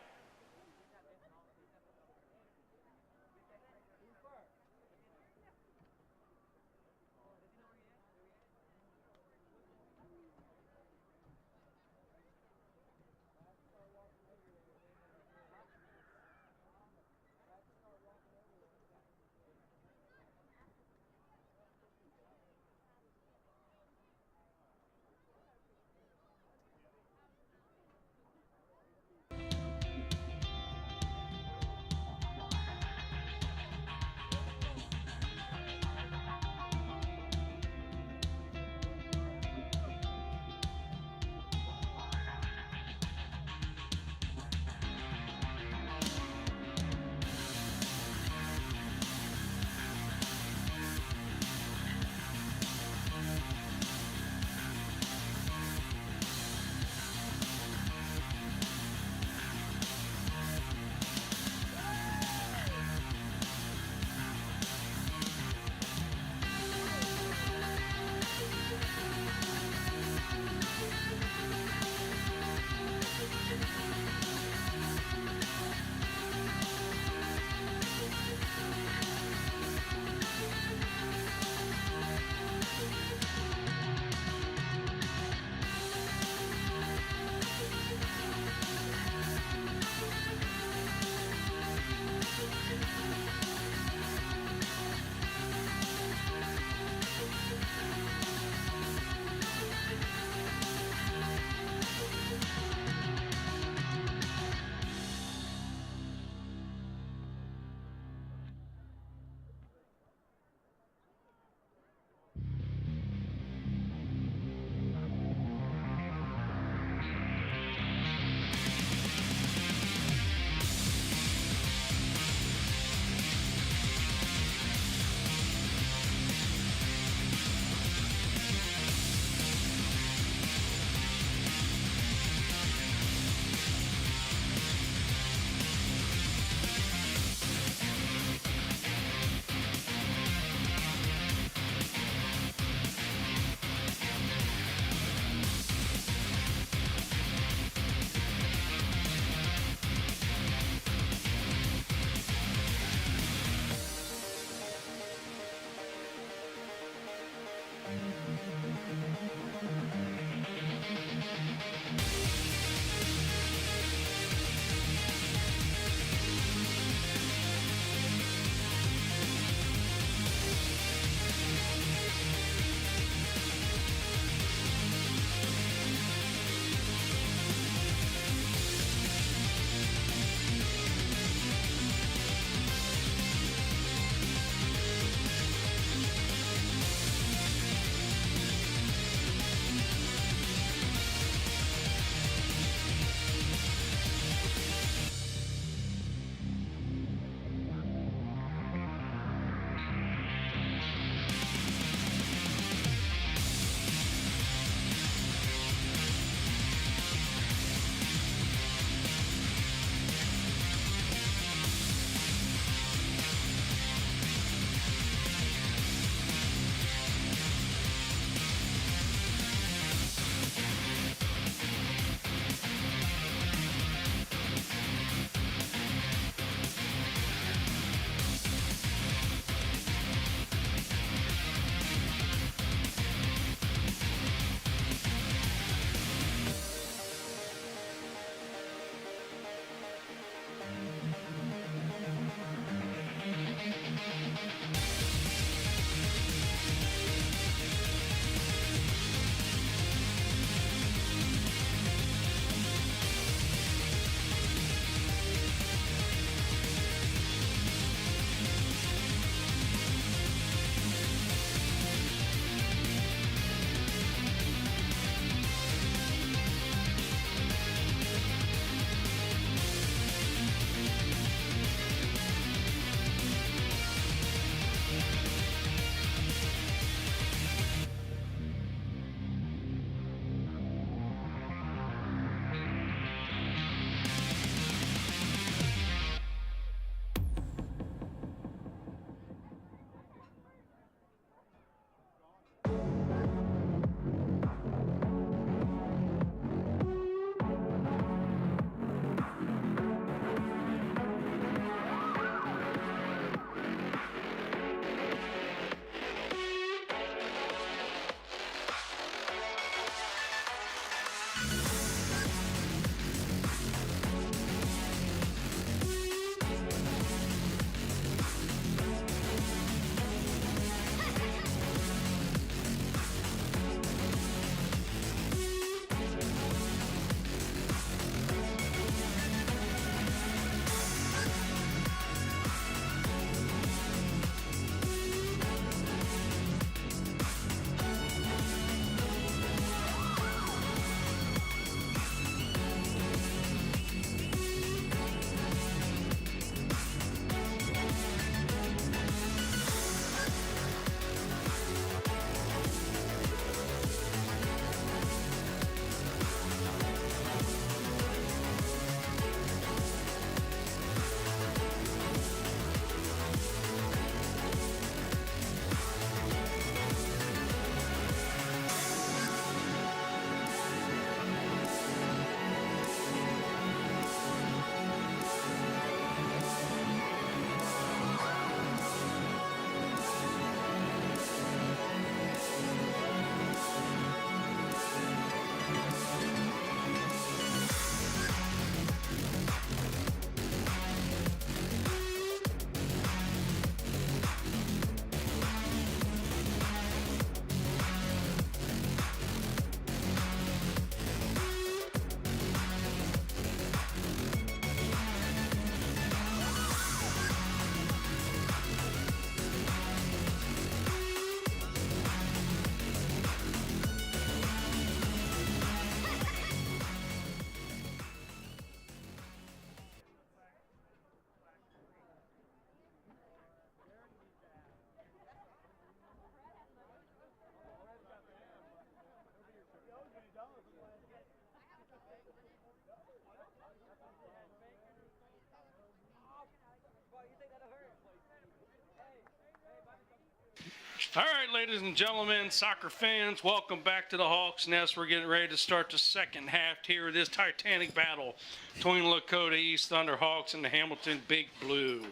All right, ladies and gentlemen, soccer fans, welcome back to the Hawks Nest. We're getting ready to start the second half here of this titanic battle between Lakota East Thunderhawks and the Hamilton Big Blue.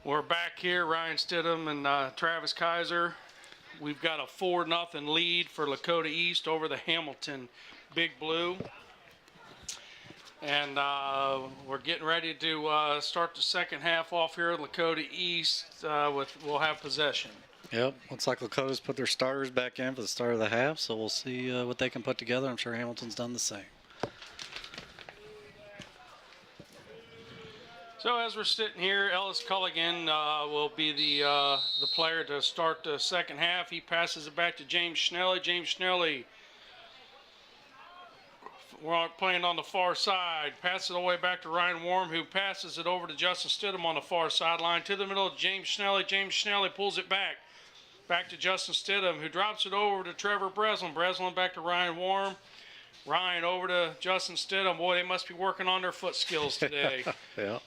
We're back here, Ryan Stidham and Travis Kaiser. We've got a 4-0 lead for Lakota East over the Hamilton Big Blue. And we're getting ready to start the second half off here at Lakota East. We'll have possession. Yep, looks like Lakota's put their starters back in for the start of the half, so we'll see what they can put together. I'm sure Hamilton's done the same. So as we're sitting here, Ellis Culligan will be the player to start the second half. He passes it back to James Schnelly. James Schnelly, we're playing on the far side. Passes it all the way back to Ryan Warm, who passes it over to Justin Stidham on the far sideline. To the middle of James Schnelly. James Schnelly pulls it back. Back to Justin Stidham, who drops it over to Trevor Breslin. Breslin back to Ryan Warm. Ryan over to Justin Stidham. Boy, they must be working on their foot skills today. Yeah.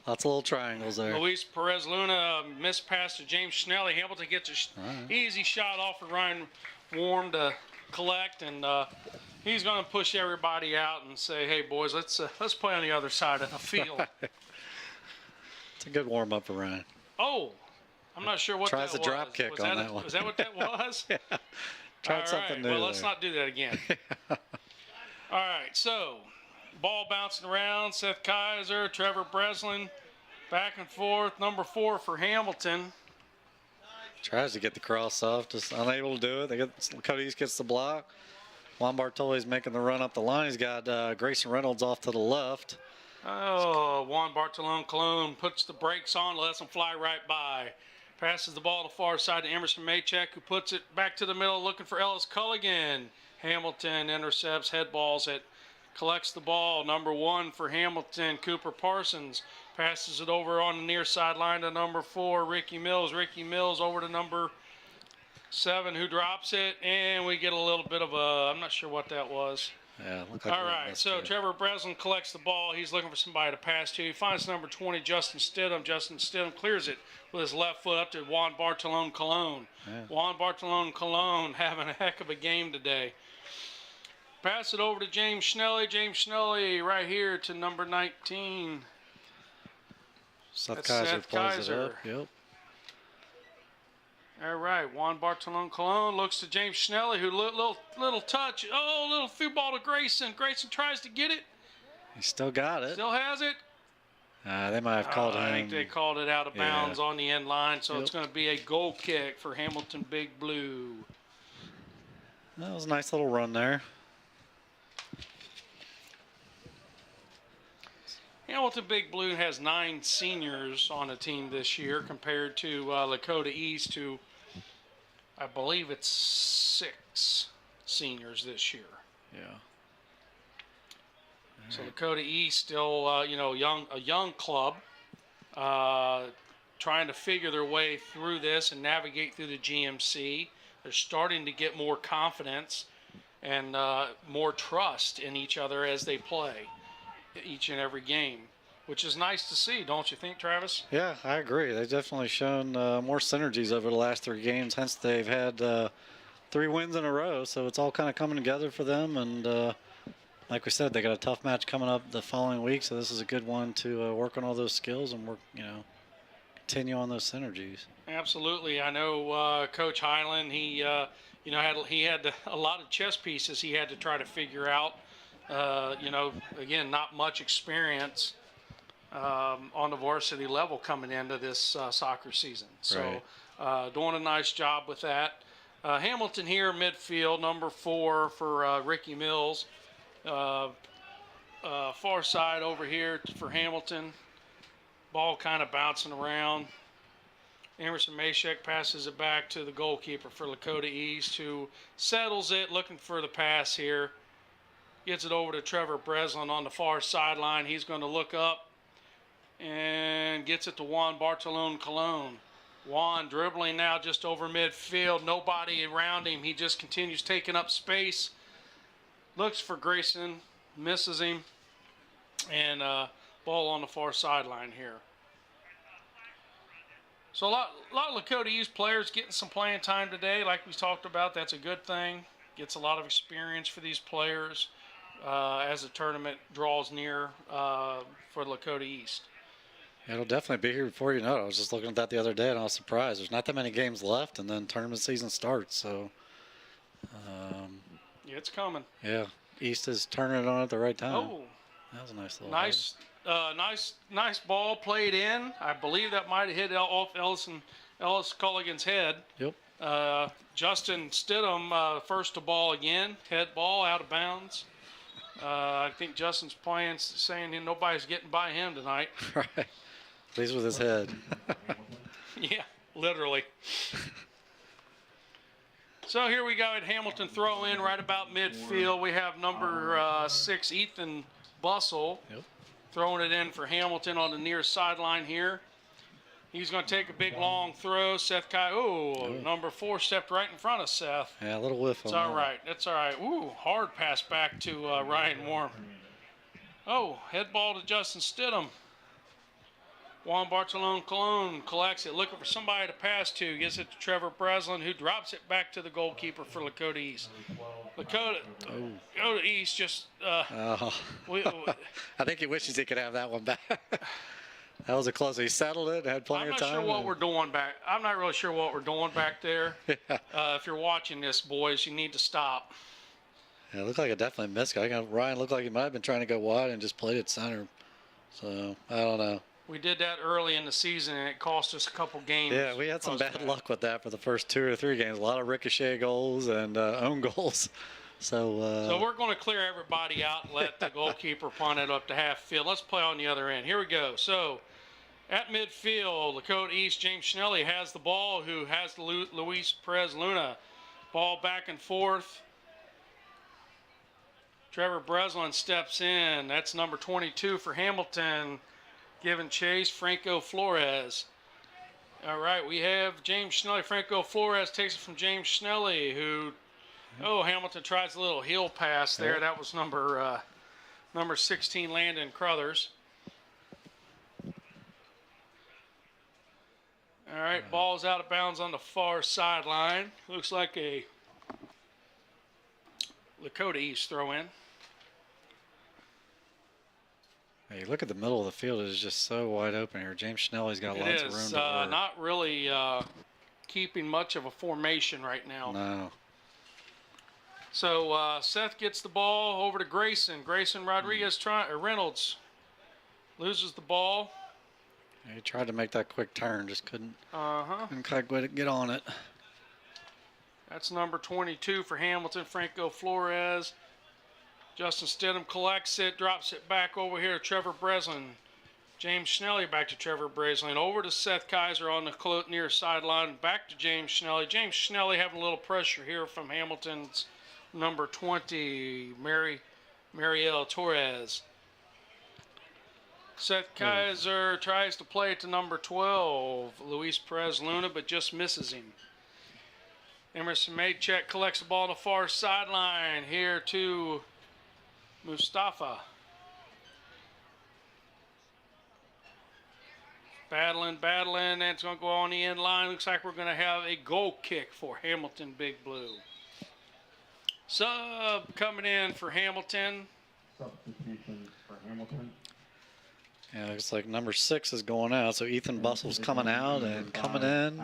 Lots of little triangles there. Luis Perez Luna missed pass to James Schnelly. Hamilton gets an easy shot off of Ryan Warm to collect, and he's going to push everybody out and say, "Hey boys, let's play on the other side of the field." It's a good warm up for Ryan. Oh, I'm not sure what Tries that a drop kick on that one. Was that what that was? Yeah. Tried All something right, new. well, let's there. not do that again. All right, so ball bouncing around. Seth Kaiser, Trevor Breslin, back and forth. Number 4 for Hamilton. Tries to get the cross off, just unable to do it. Lakota East gets the block. Juan Bartoli's making the run up the line. He's got Grayson Reynolds off to the left. Oh, Juan Bartolome Cologne puts the brakes on, lets him fly right by. Passes the ball to the far side to Emerson Maychek, who puts it back to the middle, looking for Ellis Culligan. Hamilton intercepts, head balls it, collects the ball. Number 1 for Hamilton, Cooper Parsons. Passes it over on the near sideline to number 4, Ricky Mills. Ricky Mills over to number 7, who drops it, and we get a little bit of a, I'm not sure what that was. Yeah, looked like All right, so Trevor Breslin collects the ball. He's looking for somebody to pass to. He finds number 20, Justin Stidham. Justin Stidham clears it with his left foot up to Juan Bartolome Cologne. Yeah. Juan Bartolome Cologne having a heck of a game today. Pass it over to James Schnelly. James Schnelly right here to number 19. Seth That's Kaiser Seth plays Kaiser. it up. Yep. All right, Juan Bartolome Cologne looks to James Schnelly, who little touch. Oh, little through ball to Grayson. Grayson tries to get it. He still got it. Still has it. They might have called him. I think they called it out of bounds on the end line, so it's Yep. going to be a goal kick for Hamilton Big Blue. That was a nice little run there. Hamilton Big Blue has 9 seniors on the team this year compared to Lakota East, who I believe it's 6 seniors this year. Yeah. So Lakota East still, a young club, trying to figure their way through this and navigate through the GMC. They're starting to get more confidence and more trust in each other as they play each and every game, which is nice to see, don't you think, Travis? Yeah, I agree. They've definitely shown more synergies over the last 3 games. Hence, they've had 3 wins in a row. So it's all kind of coming together for them. And like we said, they got a tough match coming up the following week. So this is a good one to work on all those skills and work, continue on those synergies. Absolutely. I know Coach Highland. He had a lot of chess pieces he had to try to figure out. Again, not much experience on the varsity level coming into this soccer season. So doing a nice job with that. Hamilton here, midfield, number 4 for Ricky Mills. Far side over here for Hamilton. Ball kind of bouncing around. Emerson Maychek passes it back to the goalkeeper for Lakota East, who settles it, looking for the pass here. Gets it over to Trevor Breslin on the far sideline. He's going to look up and gets it to Juan Bartolome Cologne. Juan dribbling now just over midfield. Nobody around him. He just continues taking up space. Looks for Grayson. Misses him. And ball on the far sideline here. So a lot of Lakota East players getting some playing time today, like we talked about. That's a good thing. Gets a lot of experience for these players as the tournament draws near for Lakota East. It'll definitely be here before you know it. I was just looking at that the other day, and I was surprised. There's not that many games left, and then tournament season starts. So, Yeah, it's coming. yeah, East is turning it on at the right time. Oh, That was a nice little nice ball played in. I believe that might have hit off Ellis Culligan's head. Yep. Justin Stidham first to ball again, head ball out of bounds. I think Justin's playing, saying nobody's getting by him tonight. Right. Please with his head. Yeah, literally. So here we go at Hamilton throw in right about midfield. We have number 6, Ethan Bussell, Yep. throwing it in for Hamilton on the near sideline here. He's going to take a big long throw. Seth number 4 stepped right in front of Seth. Yeah, a little whiff on It's all that. right. That's all right. Ooh, hard pass back to Ryan Warm. Oh, head ball to Justin Stidham. Juan Bartolome Colon collects it, looking for somebody to pass to. Gets it to Trevor Breslin, who drops it back to the goalkeeper for Lakota East. Lakota East just. I think he wishes he could have that one back. That was a close. He settled it. Had plenty I'm of not time. sure what we're doing back. I'm not really sure what we're doing back there. If you're watching this, boys, you need to stop. Yeah, it looked like it definitely missed. I think Ryan looked like he might have been trying to go wide and just played it center. So I don't know. We did that early in the season, and it cost us a couple games. Yeah, we had some because of bad that. luck with that for the first 2 or 3 games. A lot of ricochet goals and own goals. So we're going to clear everybody out and let the goalkeeper punt it up to half field. Let's play on the other end. Here we go. So at midfield, Lakota East, James Schnelly has the ball, who has Luis Perez Luna. Ball back and forth. Trevor Breslin steps in. That's number 22 for Hamilton. Giving chase, Franco Flores. All right, we have James Schnelly. Franco Flores takes it from James Schnelly, who, Hamilton tries a little heel pass there. Yeah. That was number 16, Landon Crothers. All right, ball's out of bounds on the far sideline. Looks like a Lakota East throw in. Hey, look at the middle of the field. It is just so wide open here. James Schnelly's got lots of room to work. Not really keeping much of a formation right now. No. So Seth gets the ball over to Grayson. Grayson Rodriguez Reynolds loses the ball. Yeah, he tried to make that quick turn, just couldn't quite get on it. That's number 22 for Hamilton, Franco Flores. Justin Stidham collects it, drops it back over here to Trevor Breslin. James Schnelly back to Trevor Breslin. Over to Seth Kaiser on the near sideline. Back to James Schnelly. James Schnelly having a little pressure here from Hamilton's number 20, Mariel Torres. Seth Kaiser tries to play it to number 12, Luis Perez Luna, but just misses him. Emerson Maychek collects the ball on the far sideline here to Mustafa. Battling, and it's going to go on the end line. Looks like we're going to have a goal kick for Hamilton Big Blue. Sub coming in for Hamilton. Substitutions for Hamilton. Yeah, looks like number 6 is going out, so Ethan Bussell's coming out and coming in.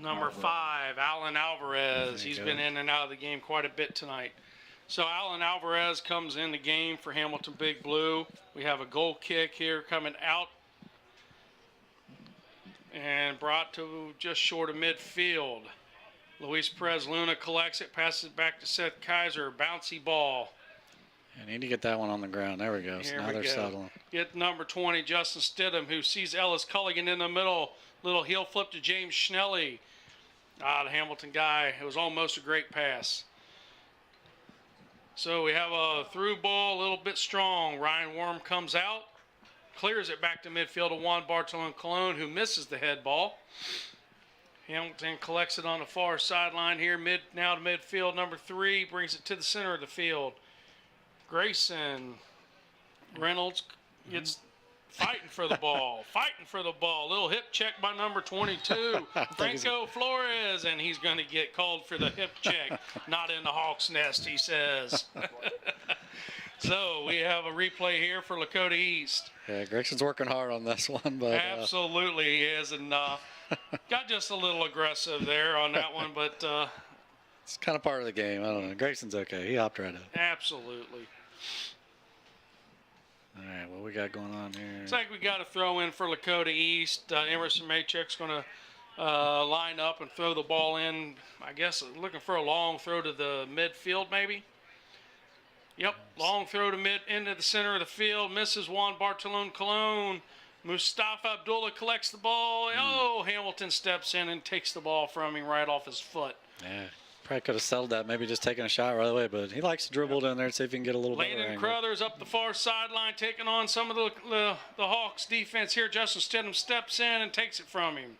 Number 5, Alan Alvarez. There you He's go. been in and out of the game quite a bit tonight. So Alan Alvarez comes in the game for Hamilton Big Blue. We have a goal kick here coming out and brought to just short of midfield. Luis Perez Luna collects it, passes it back to Seth Kaiser. Bouncy ball. I need to get that one on the ground. There we go. So Here now we they're go. settling. Get number 20, Justin Stidham, who sees Ellis Culligan in the middle. Little heel flip to James Schnelly. The Hamilton guy. It was almost a great pass. So we have a through ball, a little bit strong. Ryan Worm comes out, clears it back to midfield to Juan Bartolome Colon, who misses the head ball. Hamilton collects it on the far sideline here, now to midfield. Number 3 brings it to the center of the field. Grayson Reynolds gets fighting for the ball, fighting for the ball. Little hip check by number 22, Franco Flores, and he's going to get called for the hip check. Not in the Hawks' nest, he says. So we have a replay here for Lakota East. Yeah, Gregson's working hard on this one, but Absolutely, he is, and got just a little aggressive there on that one, but it's kind of part of the game. I don't know. Gregson's okay. He hopped right up. absolutely. All right, what we got going on here? Looks like we got a throw in for Lakota East. Emerson Maychek's going to line up and throw the ball in. I guess looking for a long throw to the midfield, maybe. Yep, long throw to into the center of the field. Misses Juan Bartolome Colon. Mustafa Abdullah collects the ball. Oh, Hamilton steps in and takes the ball from him right off his foot. Yeah, probably could have settled that, maybe just taking a shot right away, but he likes to dribble down there and see if he can get a little better Landon angle. Crothers up the far sideline, taking on some of the Hawks defense here. Justin Stidham steps in and takes it from him.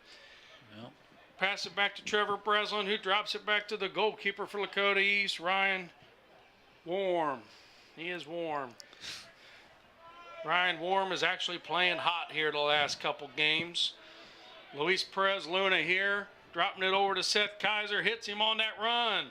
Yep. Pass it back to Trevor Breslin, who drops it back to the goalkeeper for Lakota East, Ryan Warm. He is warm. Ryan Warm is actually playing hot here the last couple games. Luis Perez Luna here, dropping it over to Seth Kaiser, hits him on that run.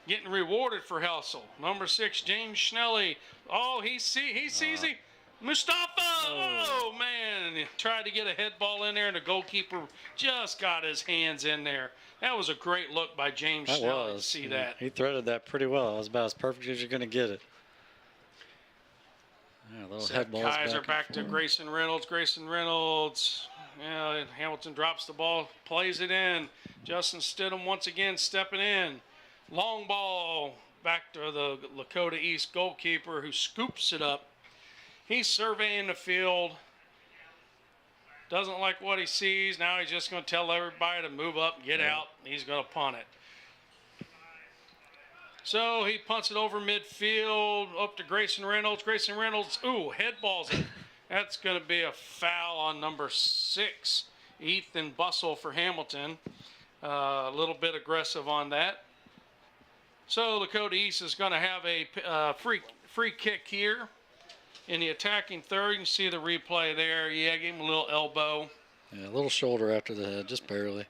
Getting rewarded for Helsel. Number 6, James Schnelly. Oh, he sees him. Mustafa! Oh, man. Tried to get a head ball in there, and the goalkeeper just got his hands in there. That was a great look by James That Schnelly was. to see that. He threaded that pretty well. It was about as perfect as you're going to get it. Yeah, little Seth head balls Kaiser back to Grayson Reynolds. Grayson Reynolds. Yeah, Hamilton drops the ball, plays it in. Justin Stidham once again stepping in. Long ball back to the Lakota East goalkeeper who scoops it up. He's surveying the field. Doesn't like what he sees. Now he's just going to tell everybody to move up, get out. He's going to punt it. So he punts it over midfield, up to Grayson Reynolds. Grayson Reynolds, head balls it. That's going to be a foul on number 6, Ethan Bussell for Hamilton. A little bit aggressive on that. So Lakota East is going to have a free kick here in the attacking third. You can see the replay there. Yeah, gave him a little elbow. Yeah, a little shoulder after the head, just barely.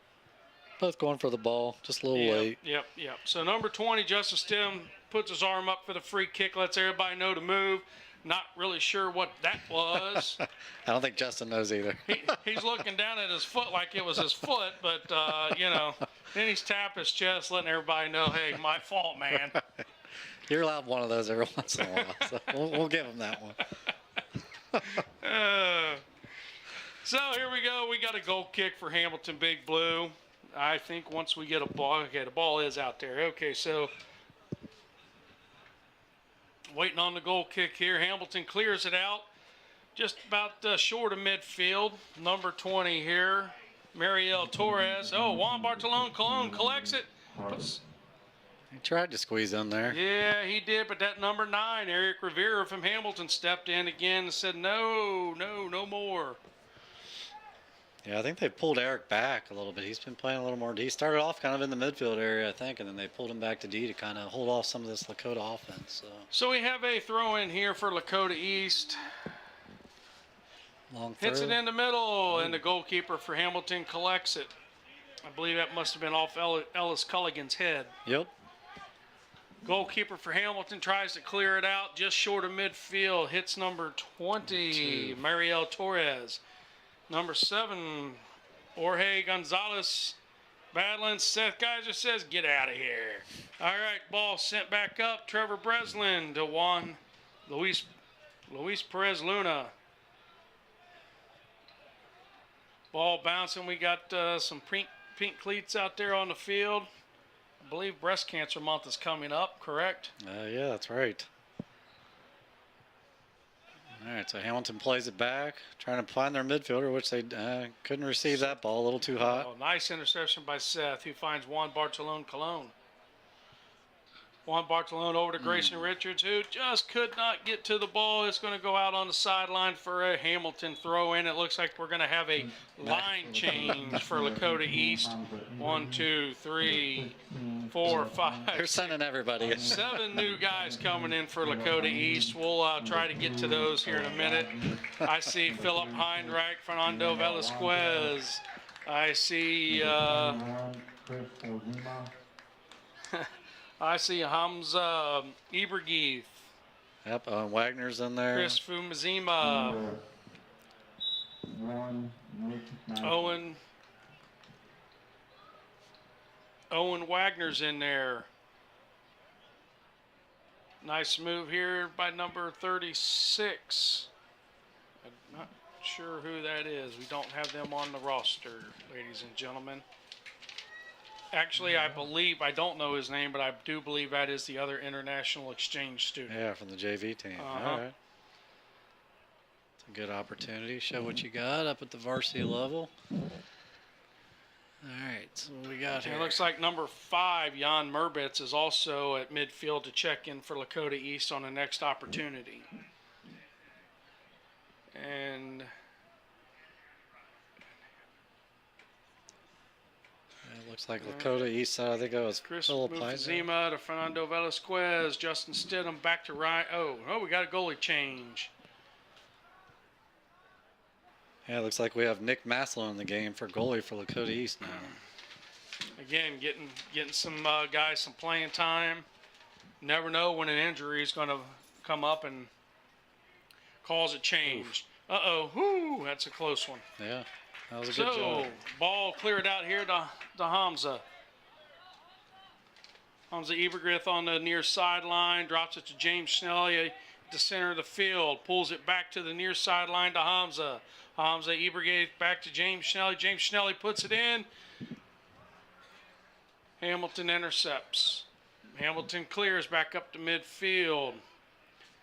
Both going for the ball, just a little late. Yep. So number 20, Justin Stidham, puts his arm up for the free kick, lets everybody know to move. Not really sure what that was. I don't think Justin knows either. He's looking down at his foot like it was his foot, but, then he's tapping his chest, letting everybody know, hey, my fault, man. You're allowed one of those every once in a while, so we'll give him that one. So here we go. We got a goal kick for Hamilton Big Blue. I think once we get a ball, okay, the ball is out there. Okay, so waiting on the goal kick here. Hamilton clears it out just about short of midfield. Number 20 here, Mariel Torres. Oh, Juan Bartolome Colon collects it. He tried to squeeze in there. Yeah, he did, but that number 9, Eric Rivera from Hamilton, stepped in again and said, no more. Yeah, I think they pulled Eric back a little bit. He's been playing a little more D. He started off kind of in the midfield area, I think, and then they pulled him back to D to kind of hold off some of this Lakota offense. So we have a throw in here for Lakota East. Long throw. Hits it in the middle, and the goalkeeper for Hamilton collects it. I believe that must have been off Ellis Culligan's head. Yep. Goalkeeper for Hamilton tries to clear it out just short of midfield. Hits number 20, Mariel Torres. Number 7, Jorge Gonzalez battling. Seth Kaiser says, get out of here. All right, ball sent back up. Trevor Breslin to Juan Luis Perez Luna. Ball bouncing. We got some pink cleats out there on the field. I believe Breast Cancer Month is coming up, correct? Yeah, that's right. All right, so Hamilton plays it back, trying to find their midfielder, which they couldn't receive that ball, a little too hot. Oh, nice interception by Seth, who finds Juan Bartolome Colon. Juan Bartolone over to Grayson Richards, who just could not get to the ball. It's going to go out on the sideline for a Hamilton throw in. It looks like we're going to have a line change for Lakota East. 1, 2, 3, 4, 5. They're sending everybody. 7 new guys coming in for Lakota East. We'll try to get to those here in a minute. I see Philip Heinrich, Fernando Velasquez. I see I see Hamza Ibrahim, Yep, Wagner's in there. Chris Fumazima, Owen Wagner's in there. Nice move here by number 36. I'm not sure who that is. We don't have them on the roster, ladies and gentlemen. Actually, I don't know his name, but I do believe that is the other international exchange student. Yeah, from the JV team. All right. It's a good opportunity. Show what you got up at the varsity level. All right, so what we got here? It looks like number 5, Jan Merbitz, is also at midfield to check in for Lakota East on the next opportunity. And it looks like Lakota East side. I think that was Chris Philip Heinrich. Mufazima to Fernando Velasquez, Justin Stidham back to Ryan. Oh, we got a goalie change. Yeah, it looks like we have Nick Maslin in the game for goalie for Lakota East now. Again, getting some guys some playing time. Never know when an injury is going to come up and cause a change. Uh-oh, that's a close one. Yeah, that was a good job. Ball cleared out here to Hamza. Hamza Ibrahim on the near sideline, drops it to James Schnelly at the center of the field, pulls it back to the near sideline to Hamza. Hamza Ibrahim back to James Schnelly. James Schnelly puts it in. Hamilton intercepts. Hamilton clears back up to midfield.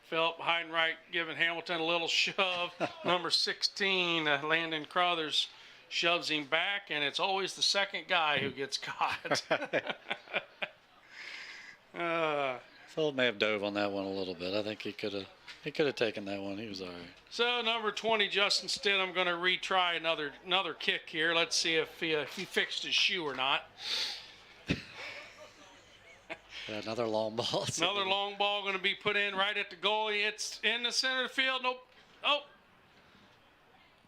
Philip Heinrich giving Hamilton a little shove. Number 16, Landon Crothers, shoves him back, and it's always the second guy who gets caught. Philip may have dove on that one a little bit. I think he could have taken that one. He was all right. So number 20, Justin Stidham, going to retry another kick here. Let's see if he fixed his shoe or not. Yeah, another long ball. Another long ball going to be put in right at the goalie. It's in the center of the field. Nope. Oh.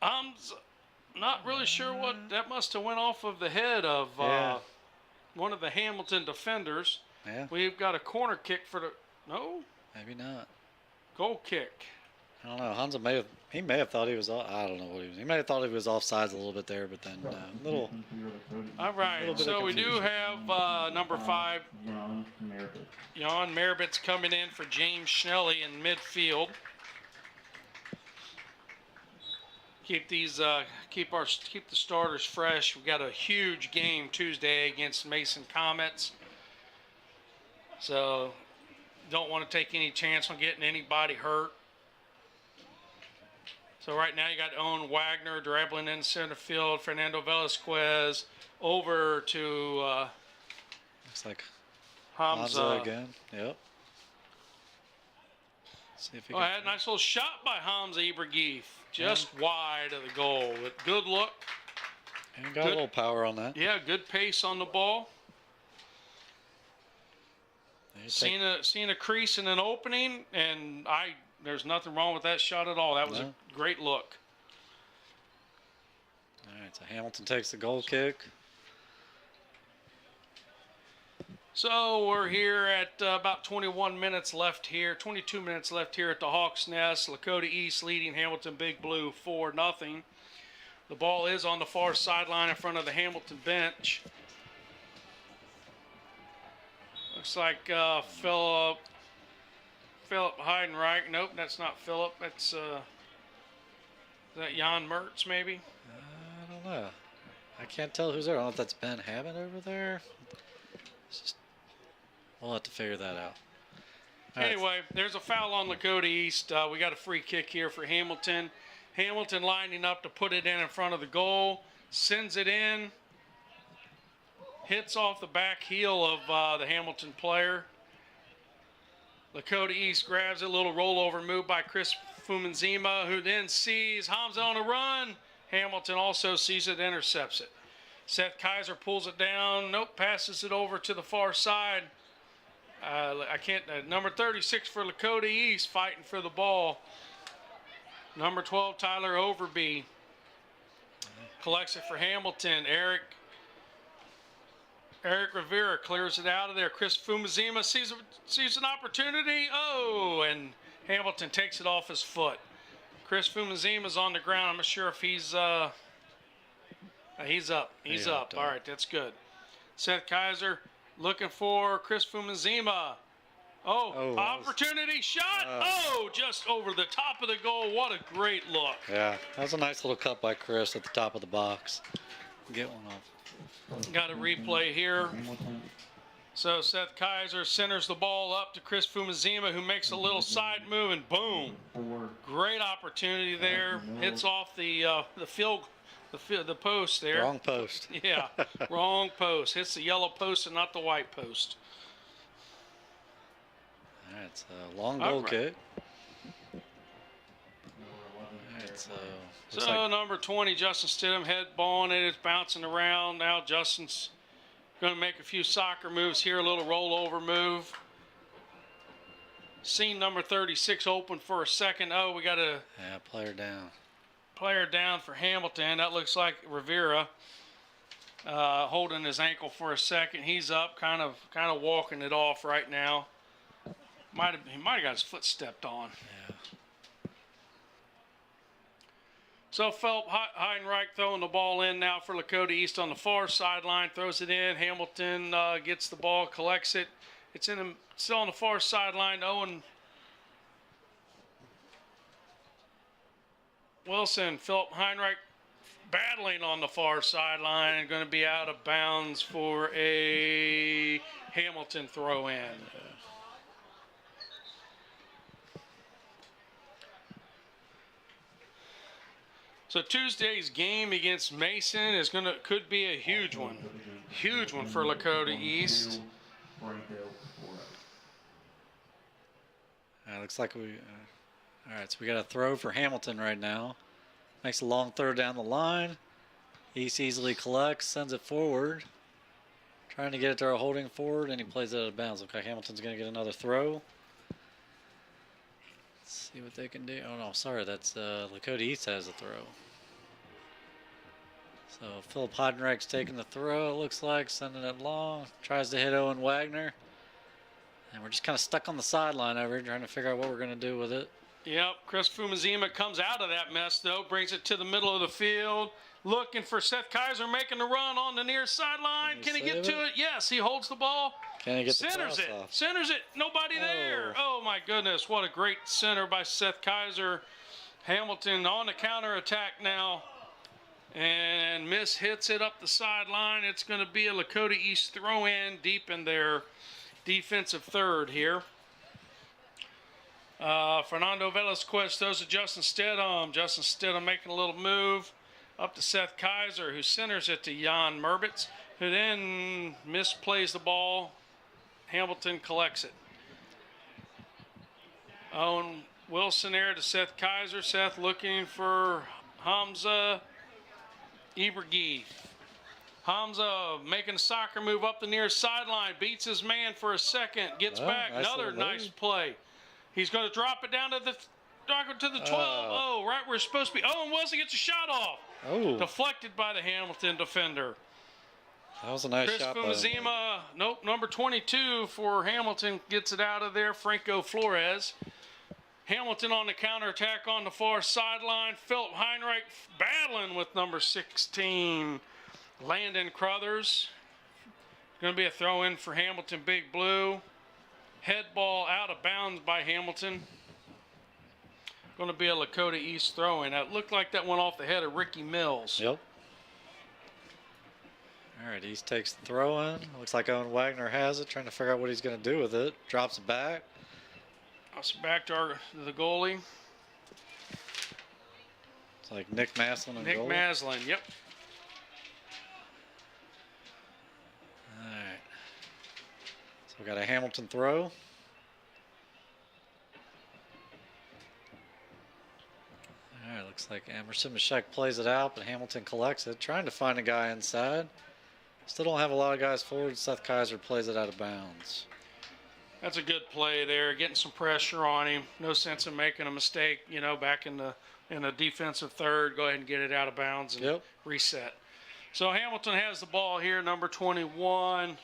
I'm not really sure what that must have went off of the head of one of the Hamilton defenders. Yeah. We've got a corner kick for the Maybe not. Goal kick. I don't know. Hansa may have thought he was off. I don't know what he was. He may have thought he was offsides a little bit there, but then little. All right. So we do have number 5, Jan Merbitz coming in for James Schnelly in midfield. Keep the starters fresh. We've got a huge game Tuesday against Mason Comets. So don't want to take any chance on getting anybody hurt. So right now you got Owen Wagner dribbling in center field. Fernando Velasquez over to Looks like Hamza again. Yep. See if he had a nice little shot by Hamza Ibrahim. Just wide of the goal. Good look. And got a little power on that. Yeah, good pace on the ball. Seen a crease and an opening, and there's nothing wrong with that shot at all. That was a great look. All right, so Hamilton takes the goal kick. So we're here at about 22 minutes left here at the Hawks Nest. Lakota East leading Hamilton Big Blue 4-0. The ball is on the far sideline in front of the Hamilton bench. Looks like Philip Heidenreich. Nope, that's not Philip. That's is that Jan Mertz maybe? I don't know. I can't tell who's there. I don't know if that's Ben Hammond over there. We'll have to figure that out. All anyway, there's a foul on Lakota East. We got a free kick here for Hamilton. Hamilton lining up to put it in front of the goal. Sends it in. Hits off the back heel of the Hamilton player. Lakota East grabs a little rollover move by Chris Fumanzima, who then sees Hamza on a run. Hamilton also sees it, intercepts it. Seth Kaiser pulls it down. Nope, passes it over to the far side. Number 36 for Lakota East fighting for the ball. Number 12, Tyler Overby collects it for Hamilton. Eric Rivera clears it out of there. Chris Fumazima sees an opportunity. Oh, and Hamilton takes it off his foot. Chris Fumazima's on the ground. I'm not sure if he's up. He's up. All right, that's good. Seth Kaiser looking for Chris Fumazima. Opportunity shot. Just over the top of the goal. What a great look. Yeah, that was a nice little cut by Chris at the top of the box. Get one off. Got a replay here. So Seth Kaiser centers the ball up to Chris Fumazima, who makes a little side move, and boom. Great opportunity there. Hits off the post there. Wrong post. Yeah, wrong post. Hits the yellow post and not the white post. All right, it's a long goal kick. All right, so number 20, Justin Stidham, head balling it. It's bouncing around. Now Justin's going to make a few soccer moves here, a little rollover move. Seen number 36 open for a second. Oh, we got a player down. Player down for Hamilton. That looks like Rivera holding his ankle for a second. He's up, kind of walking it off right now. He might have got his foot stepped on. Yeah. So Philip Heidenreich throwing the ball in now for Lakota East on the far sideline, throws it in. Hamilton gets the ball, collects it. It's still on the far sideline. Owen Wilson, Philip Heinrich battling on the far sideline and going to be out of bounds for a Hamilton throw in. So Tuesday's game against Mason could be a huge one for Lakota East. Looks like all right, so we got a throw for Hamilton right now. Makes a long throw down the line. East easily collects, sends it forward. Trying to get it to our holding forward, and he plays it out of bounds. Looks like Hamilton's going to get another throw. Let's see what they can do. Oh, no, sorry, that's Lakota East has a throw. So Philip Heidenreich's taking the throw, it looks like, sending it long. Tries to hit Owen Wagner. And we're just kind of stuck on the sideline over here trying to figure out what we're going to do with it. Yep, Chris Fumazima comes out of that mess, though, brings it to the middle of the field. Looking for Seth Kaiser making the run on the near sideline. Can he get to it? Yes, he holds the ball. Can he get the Centers it. off? Centers it. Nobody there. Oh, my goodness. What a great center by Seth Kaiser. Hamilton on the counterattack now. And Miss hits it up the sideline. It's going to be a Lakota East throw-in deep in their defensive third here. Fernando Velasquez throws to Justin Stidham. Justin Stidham making a little move up to Seth Kaiser, who centers it to Jan Merbitz, who then misplays the ball. Hamilton collects it. Owen Wilson there to Seth Kaiser. Seth looking for Hamza Ibrahim. Hamza making a soccer move up the near sideline, beats his man for a second, gets back. Nice Another nice play. He's going to drop it down to the 12. Right where it's supposed to be. Owen Wilson gets a shot off. Oh. Deflected by the Hamilton defender. That was a nice shot. Chris Fumazima, nope, number 22 for Hamilton gets it out of there. Franco Flores. Hamilton on the counterattack on the far sideline. Philip Heinrich battling with number 16, Landon Crothers. Going to be a throw in for Hamilton Big Blue. Head ball out of bounds by Hamilton. Going to be a Lakota East throw in. It looked like that went off the head of Ricky Mills. Yep. All right, East takes the throw in. Looks like Owen Wagner has it, trying to figure out what he's going to do with it. Drops it back. Drops it back to the goalie. It's like Nick Maslin and Nick goal. Maslin, yep. All right. So we got a Hamilton throw. Looks like Emerson Mashek plays it out, but Hamilton collects it, trying to find a guy inside. Still don't have a lot of guys forward. Seth Kaiser plays it out of bounds. That's a good play there, getting some pressure on him. No sense in making a mistake, back in a defensive third. Go ahead and get it out of bounds and reset. So Hamilton has the ball here, number 21.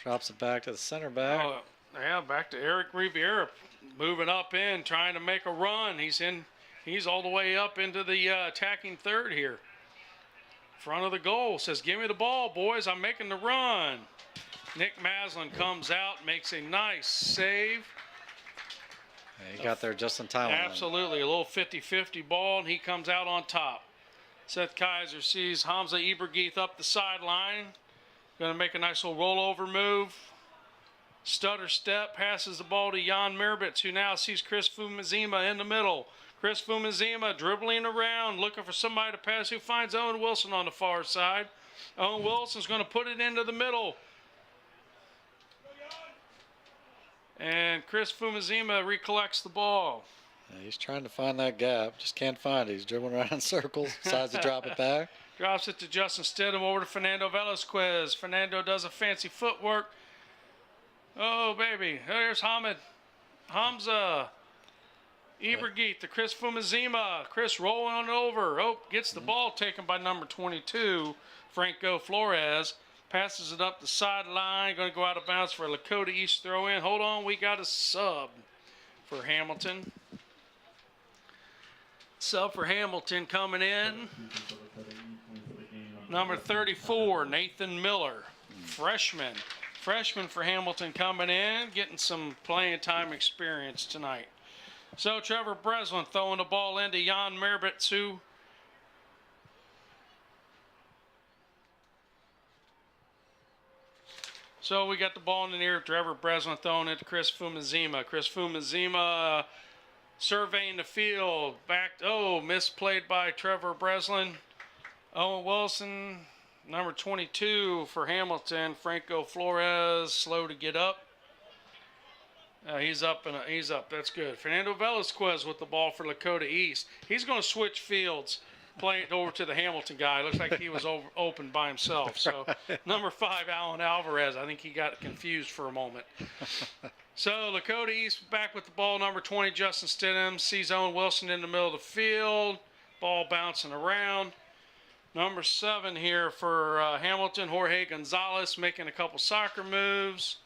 Drops it back to the center back. Oh, yeah, back to Eric Rivera, moving up in, trying to make a run. He's all the way up into the attacking third here. Front of the goal, says, "Give me the ball, boys. I'm making the run." Nick Maslin comes out, makes a nice save. Yeah, he got there just in time. Absolutely, a little 50-50 ball, and he comes out on top. Seth Kaiser sees Hamza Ibrahim up the sideline. Going to make a nice little rollover move. Stutter step, passes the ball to Jan Mirbitz, who now sees Chris Fumazima in the middle. Chris Fumazima dribbling around, looking for somebody to pass, who finds Owen Wilson on the far side. Owen Wilson's going to put it into the middle. And Chris Fumazima recollects the ball. Yeah, he's trying to find that gap. Just can't find it. He's dribbling around in circles. Decides to drop it back. Drops it to Justin Stidham over to Fernando Velasquez. Fernando does a fancy footwork. Oh, baby. There's Hamza. Ibrahim to Chris Fumazima. Chris rolling on over. Oh, gets the ball taken by number 22, Franco Flores. Passes it up the sideline. Going to go out of bounds for a Lakota East throw in. Hold on, we got a sub for Hamilton. Sub for Hamilton coming in. Number 34, Nathan Miller. Freshman. Freshman for Hamilton coming in, getting some playing time experience tonight. So Trevor Breslin throwing the ball into Jan Mirbitz, who So we got the ball in the air. Trevor Breslin throwing it to Chris Fumazima. Chris Fumazima surveying the field. Misplayed by Trevor Breslin. Owen Wilson, number 22 for Hamilton. Franco Flores, slow to get up. He's up. That's good. Fernando Velasquez with the ball for Lakota East. He's going to switch fields. Playing it over to the Hamilton guy. Looks like he was open by himself. So number 5, Alan Alvarez. I think he got confused for a moment. So Lakota East back with the ball. Number 20, Justin Stidham. Sees Owen Wilson in the middle of the field. Ball bouncing around. Number 7 here for Hamilton, Jorge Gonzalez making a couple soccer moves.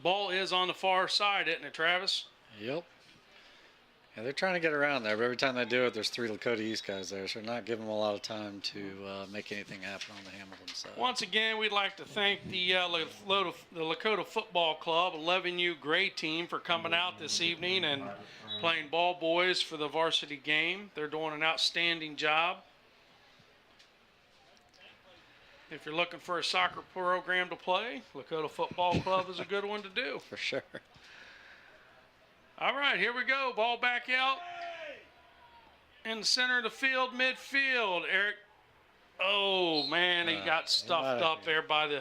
Ball is on the far side, isn't it, Travis? Yep. Yeah, they're trying to get around there, but every time they do it, there's 3 Lakota East guys there, so they're not giving them a lot of time to make anything happen on the Hamilton side. Once again, we'd like to thank the Lakota Football Club, 11U Gray team, for coming out this evening and playing ball boys for the varsity game. They're doing an outstanding job. If you're looking for a soccer program to play, Lakota Football Club is a good one to do. For sure. All right, here we go. Ball back out. In the center of the field, midfield. Eric. Oh, man, he got stuffed up there by the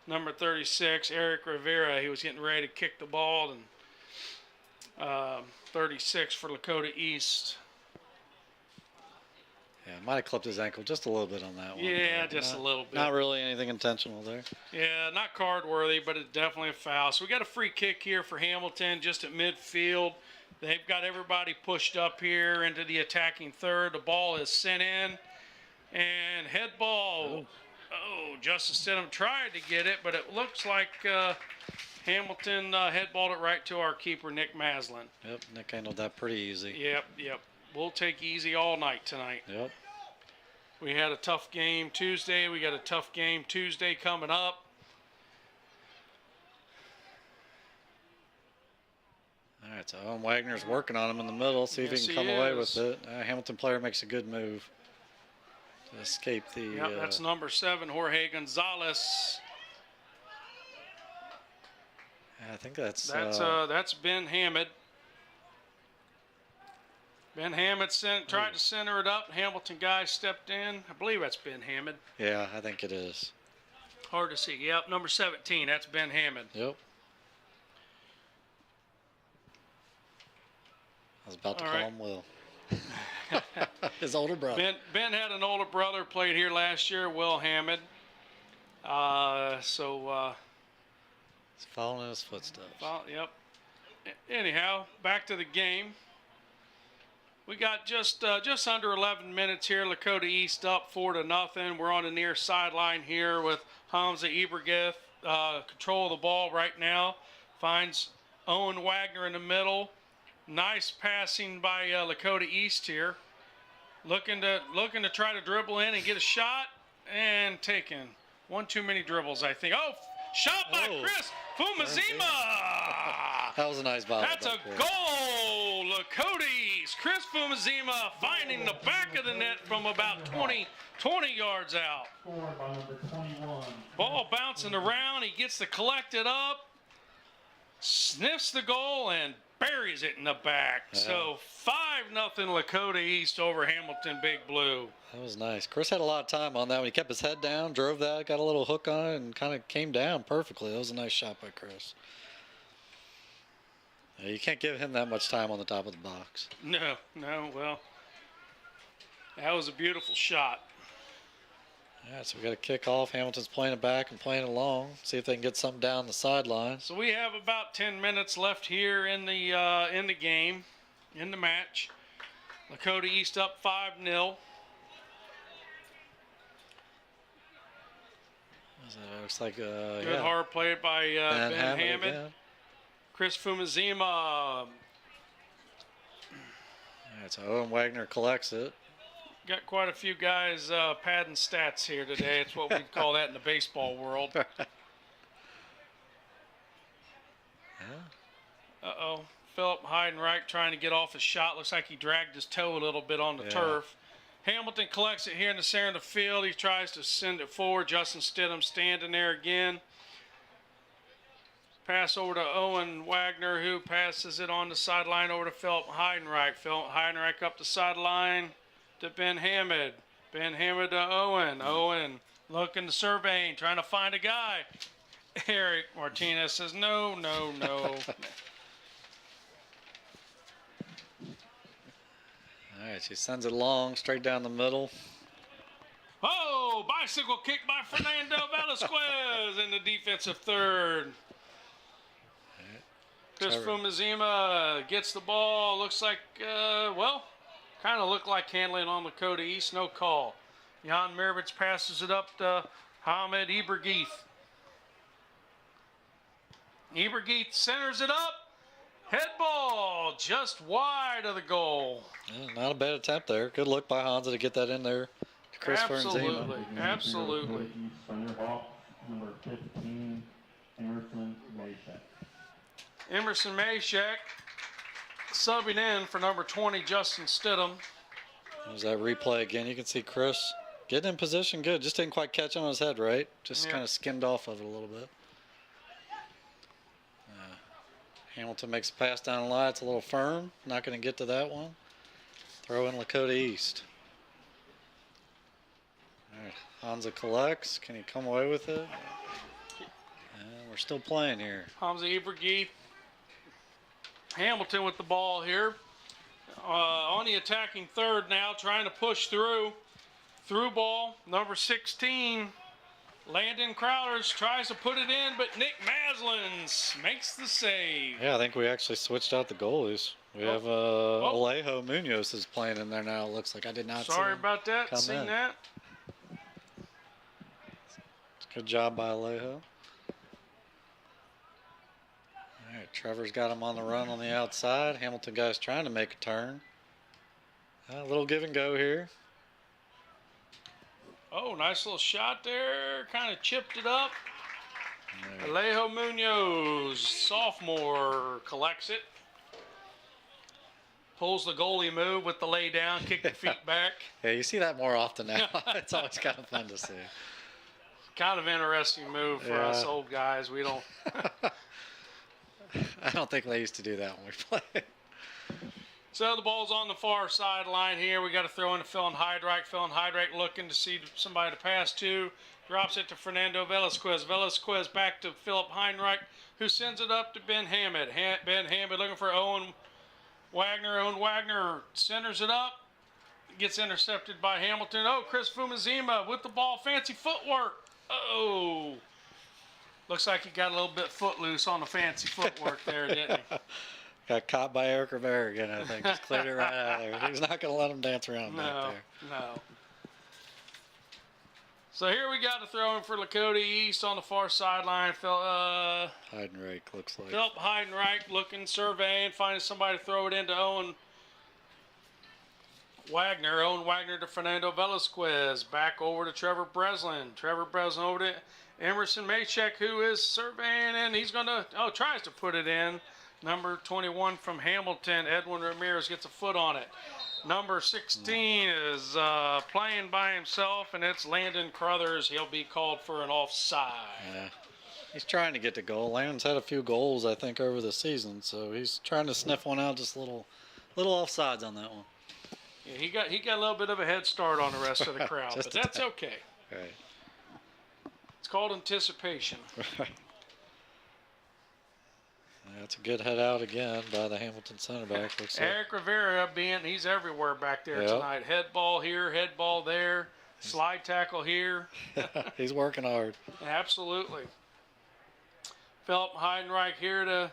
number 36, Eric Rivera. He was getting ready to kick the ball. And 36 for Lakota East. Yeah, might have clipped his ankle just a little bit on that one. Yeah, just a little bit. Not really anything intentional there. Yeah, not card worthy, but it's definitely a foul. So we got a free kick here for Hamilton just at midfield. They've got everybody pushed up here into the attacking third. The ball is sent in. And head ball. Oh, Justin Stidham tried to get it, but it looks like Hamilton head balled it right to our keeper, Nick Maslin. Yep, Nick handled that pretty easy. Yep. We'll take easy all night tonight. Yep. We had a tough game Tuesday. We got a tough game Tuesday coming up. All right, so Owen Wagner's working on him in the middle. See if he can come away with it. Hamilton player makes a good move to escape the... Yep, that's number 7, Jorge Gonzalez. I think that's Ben Hammond. Ben Hammond tried to center it up. Hamilton guy stepped in. I believe that's Ben Hammond. Yeah, I think it is. Hard to see. Yep, number 17. That's Ben Hammond. Yep. was about to All call right. him Will. His older brother. Ben had an older brother, played here last year, Will Hammond. He's following in his footsteps. Well, yep. Anyhow, back to the game. We got just under 11 minutes here. Lakota East up 4-0. We're on the near sideline here with Hamza Ibrahith. Control of the ball right now. Finds Owen Wagner in the middle. Nice passing by Lakota East here. Looking to try to dribble in and get a shot and taken. One too many dribbles, I think. Oh, shot by Chris Fumazima. That was a nice ball. That's a goal, Lakota East. Chris Fumazima finding the back of the net from about 20 yards out. Scored by number 21. Ball bouncing around. He gets to collect it up, sniffs the goal, and buries it in the back. Yeah. So 5-0 Lakota East over Hamilton Big Blue. That was nice. Chris had a lot of time on that when he kept his head down, drove that, got a little hook on it, and kind of came down perfectly. That was a nice shot by Chris. You can't give him that much time on the top of the box. No, well, that was a beautiful shot. Yeah, so we got a kickoff. Hamilton's playing it back and playing it along. See if they can get something down the sideline. So we have about 10 minutes left here in the game, in the match. Lakota East up 5-0. Looks like Good hard play by Ben Hammond. again. Chris Fumazima. All right, so Owen Wagner collects it. Got quite a few guys padding stats here today. It's what we'd call that in the baseball world. Uh-oh. Philip Heidenreich trying to get off his shot. Looks like he dragged his toe a little bit on the turf. Hamilton collects it here in the center of the field. He tries to send it forward. Justin Stidham standing there again. Pass over to Owen Wagner, who passes it on the sideline over to Philip Heidenreich. Philip Heidenreich up the sideline to Ben Hammond. Ben Hammond to Owen. Owen looking to surveying, trying to find a guy. Eric Martinez says, no. All right, she sends it long, straight down the middle. Oh, bicycle kick by Fernando Velasquez in the defensive third. Chris Fumazima gets the ball. Looks like, kind of looked like handling on Lakota East. No call. Jan Mirovich passes it up to Hamed Ibrahith. Ibrahith centers it up. Head ball just wide of the goal. Yeah, not a bad attempt there. Good look by Hansa to get that in there to Chris Absolutely. Fernzema. Absolutely. Thunderhawks, number 15, Emerson Mayshek. Emerson Mayshek subbing in for number 20, Justin Stidham. There's that replay again. You can see Chris getting in position good. Just didn't quite catch on his head right. Just kind of skimmed off of it a little bit. Hamilton makes a pass down the line. It's a little firm. Not going to get to that one. Throw in Lakota East. All right, Hansa collects. Can he come away with it? And we're still playing here. Hamza Ibrahith. Hamilton with the ball here. On the attacking third now, trying to push through. Through ball, number 16. Landon Crowders tries to put it in, but Nick Maslins makes the save. Yeah, I think we actually switched out the goalies. We have Alejo Munoz is playing in there now. It looks like I did not see Sorry him about that. come Seen in. that. Good job by Alejo. All right, Trevor's got him on the run on the outside. Hamilton guy's trying to make a turn. A little give and go here. Oh, nice little shot there. Kind of chipped it up. Alejo Munoz, sophomore, collects it. Pulls the goalie move with the lay down, kick the feet back. Yeah, you see that more often now. It's always kind of fun to see. Kind of interesting move for us old guys. We don't. I don't think they used to do that when we played. So the ball's on the far sideline here. We got to throw in to Phil Heidenreich. Phil Heidenreich looking to see somebody to pass to. Drops it to Fernando Velasquez. Velasquez back to Philip Heidenreich, who sends it up to Ben Hammond. Ben Hammond looking for Owen Wagner centers it up. Gets intercepted by Hamilton. Oh, Chris Fumazima with the ball. Fancy footwork. Oh. Looks like he got a little bit footloose on the fancy footwork there, didn't he? Got caught by Eric Rivera again, I think. Just cleared it right out of there. He's not going to let him dance around back there. No. So here we got a throw in for Lakota East on the far sideline. Heidenreich looks like. Philip Heidenreich looking, surveying, finding somebody to throw it into Owen Wagner. Owen Wagner to Fernando Velasquez. Back over to Trevor Breslin. Trevor Breslin over to Emerson Maychek, who is surveying, and he's going to, tries to put it in. Number 21 from Hamilton, Edwin Ramirez gets a foot on it. Number 16 is playing by himself, and it's Landon Crothers. He'll be called for an offside. Yeah. He's trying to get the goal. Landon's had a few goals, I think, over the season, so he's trying to sniff one out, just a little offsides on that one. Yeah, he got a little bit of a head start on the rest of the crowd, but that's okay. Right. It's called anticipation. That's a good head out again by the Hamilton center back. Looks like. Eric Rivera he's everywhere back there tonight. Head ball here, head ball there, slide tackle here. He's working hard. Absolutely. Philip Heidenreich here to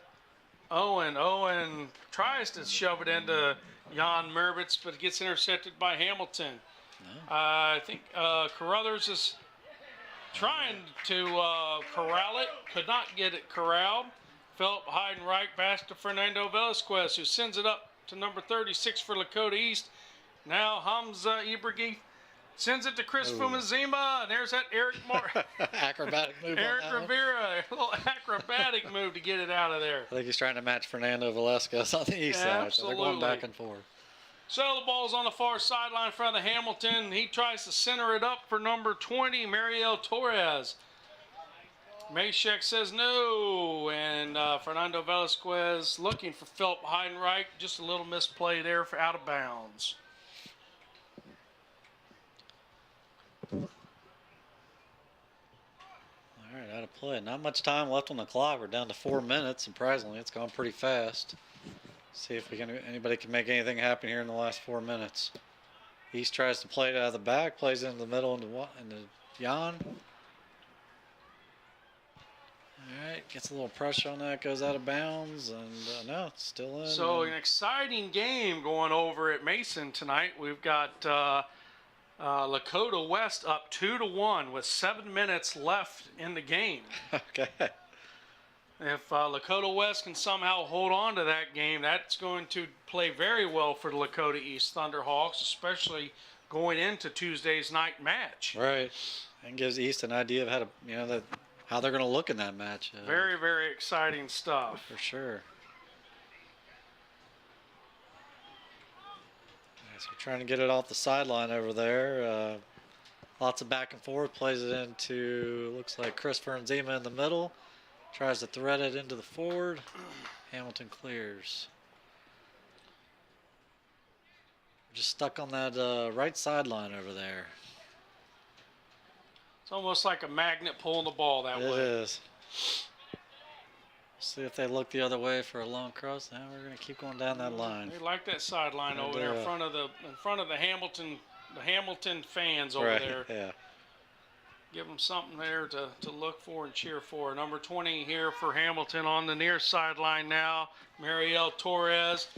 Owen. Owen tries to shove it into Jan Mervitz, but it gets intercepted by Hamilton. No. I think Carruthers is trying to corral it, could not get it corralled. Philip Heidenreich back to Fernando Velasquez, who sends it up to number 36 for Lakota East. Now Hamza Ibrahim sends it to Chris Fumazima, and there's that Eric acrobatic move. Eric Rivera, a little acrobatic move to get it out of there. I think he's trying to match Fernando Velasquez on the east side. So they're going back and forth. So the ball's on the far sideline in front of Hamilton. He tries to center it up for number 20, Mariel Torres. Maychek says no, and Fernando Velasquez looking for Philip Heidenreich. Just a little misplay there for out of bounds. All right, out of play. Not much time left on the clock. We're down to 4 minutes. Surprisingly, it's gone pretty fast. See if anybody can make anything happen here in the last 4 minutes. East tries to play it out of the back, plays it in the middle into Jan. All right, gets a little pressure on that, goes out of bounds, and no, it's still in. So an exciting game going over at Mason tonight. We've got Lakota West up 2-1 with 7 minutes left in the game. Okay. If Lakota West can somehow hold on to that game, that's going to play very well for the Lakota East Thunderhawks, especially going into Tuesday's night match. Right, and gives East an idea of how to, how they're going to look in that match. Very, very exciting stuff. For sure. So we're trying to get it off the sideline over there. Lots of back and forth. Plays it into, looks like Chris Fernzema in the middle. Tries to thread it into the forward. Hamilton clears. We're just stuck on that right sideline over there. It's almost like a magnet pulling the ball that way. It is. See if they look the other way for a long cross. Now we're going to keep going down that line. They like that sideline over there in front of the Hamilton fans over there. Yeah. Give them something there to look for and cheer for. Number 20 here for Hamilton on the near sideline now. Mariel Torres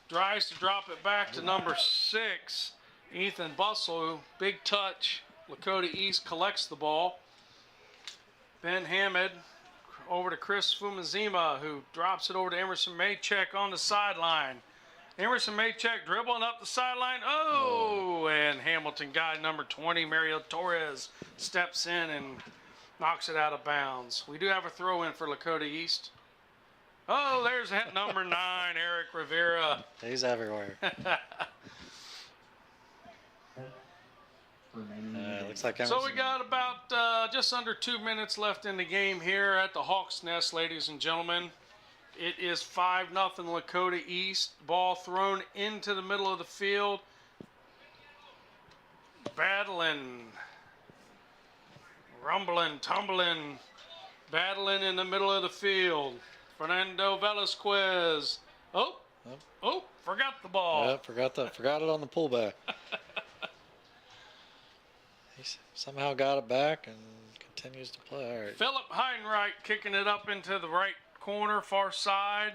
tries to drop it back to number 6, Ethan Bustle. Big touch. Lakota East collects the ball. Ben Hammond over to Chris Fumazima, who drops it over to Emerson Maychek on the sideline. Emerson Maychek dribbling up the sideline. Oh, and Hamilton guy number 20, Mariel Torres, steps in and knocks it out of bounds. We do have a throw in for Lakota East. Oh, there's that number 9, Eric Rivera. He's everywhere. Looks like so we got about just under 2 minutes left in the game here at the Hawks Nest, ladies and gentlemen. It is 5-0 Lakota East. Ball thrown into the middle of the field. Battling, rumbling, tumbling, battling in the middle of the field. Fernando Velasquez. Oh, Oh, forgot the ball. Yeah, forgot it on the pullback. He somehow got it back and continues to play. All right. Philip Heidenreich kicking it up into the right corner, far side.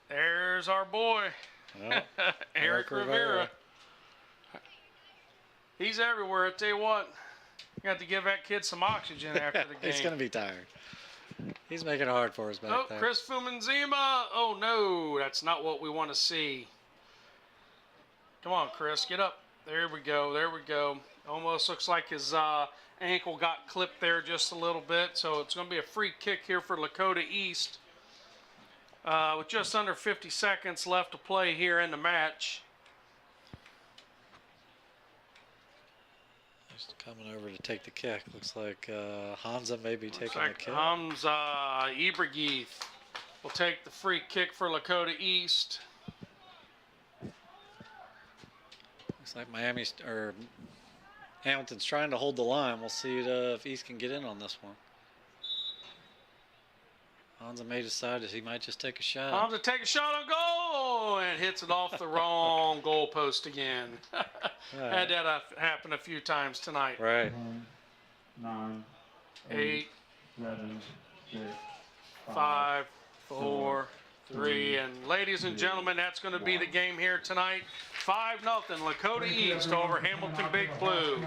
There's our boy, Yeah. Eric Rivera. He's everywhere. I tell you what, you have to give that kid some oxygen after the game. He's going to be tired. He's making it hard for us back Oh, there. Chris Fumanzima. Oh, no, that's not what we want to see. Come on, Chris, get up. There we go. There we go. Almost looks like his ankle got clipped there just a little bit. So it's going to be a free kick here for Lakota East. With just under 50 seconds left to play here in the match. He's coming over to take the kick. Looks like Hansa may be taking the kick. Hamza Ibrahim will take the free kick for Lakota East. Looks like Hamilton's trying to hold the line. We'll see if East can get in on this one. Hansa may decide that he might just take a shot. Hamza take a shot on goal and hits it off the wrong goal post again. Had that happen a few times tonight. Right. 9, 8, 7, 6, 5, 4, 3, and ladies and gentlemen, that's going to be the game here tonight. 5-0 Lakota East over Hamilton Big Blue.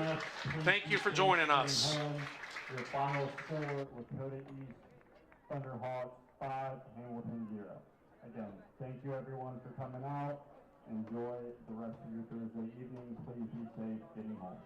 Thank you for joining us. Your final score, Lakota East, Thunderhawks 5, Hamilton 0. Again, thank you everyone for coming out. Enjoy the rest of your Thursday evening. Please be safe getting home.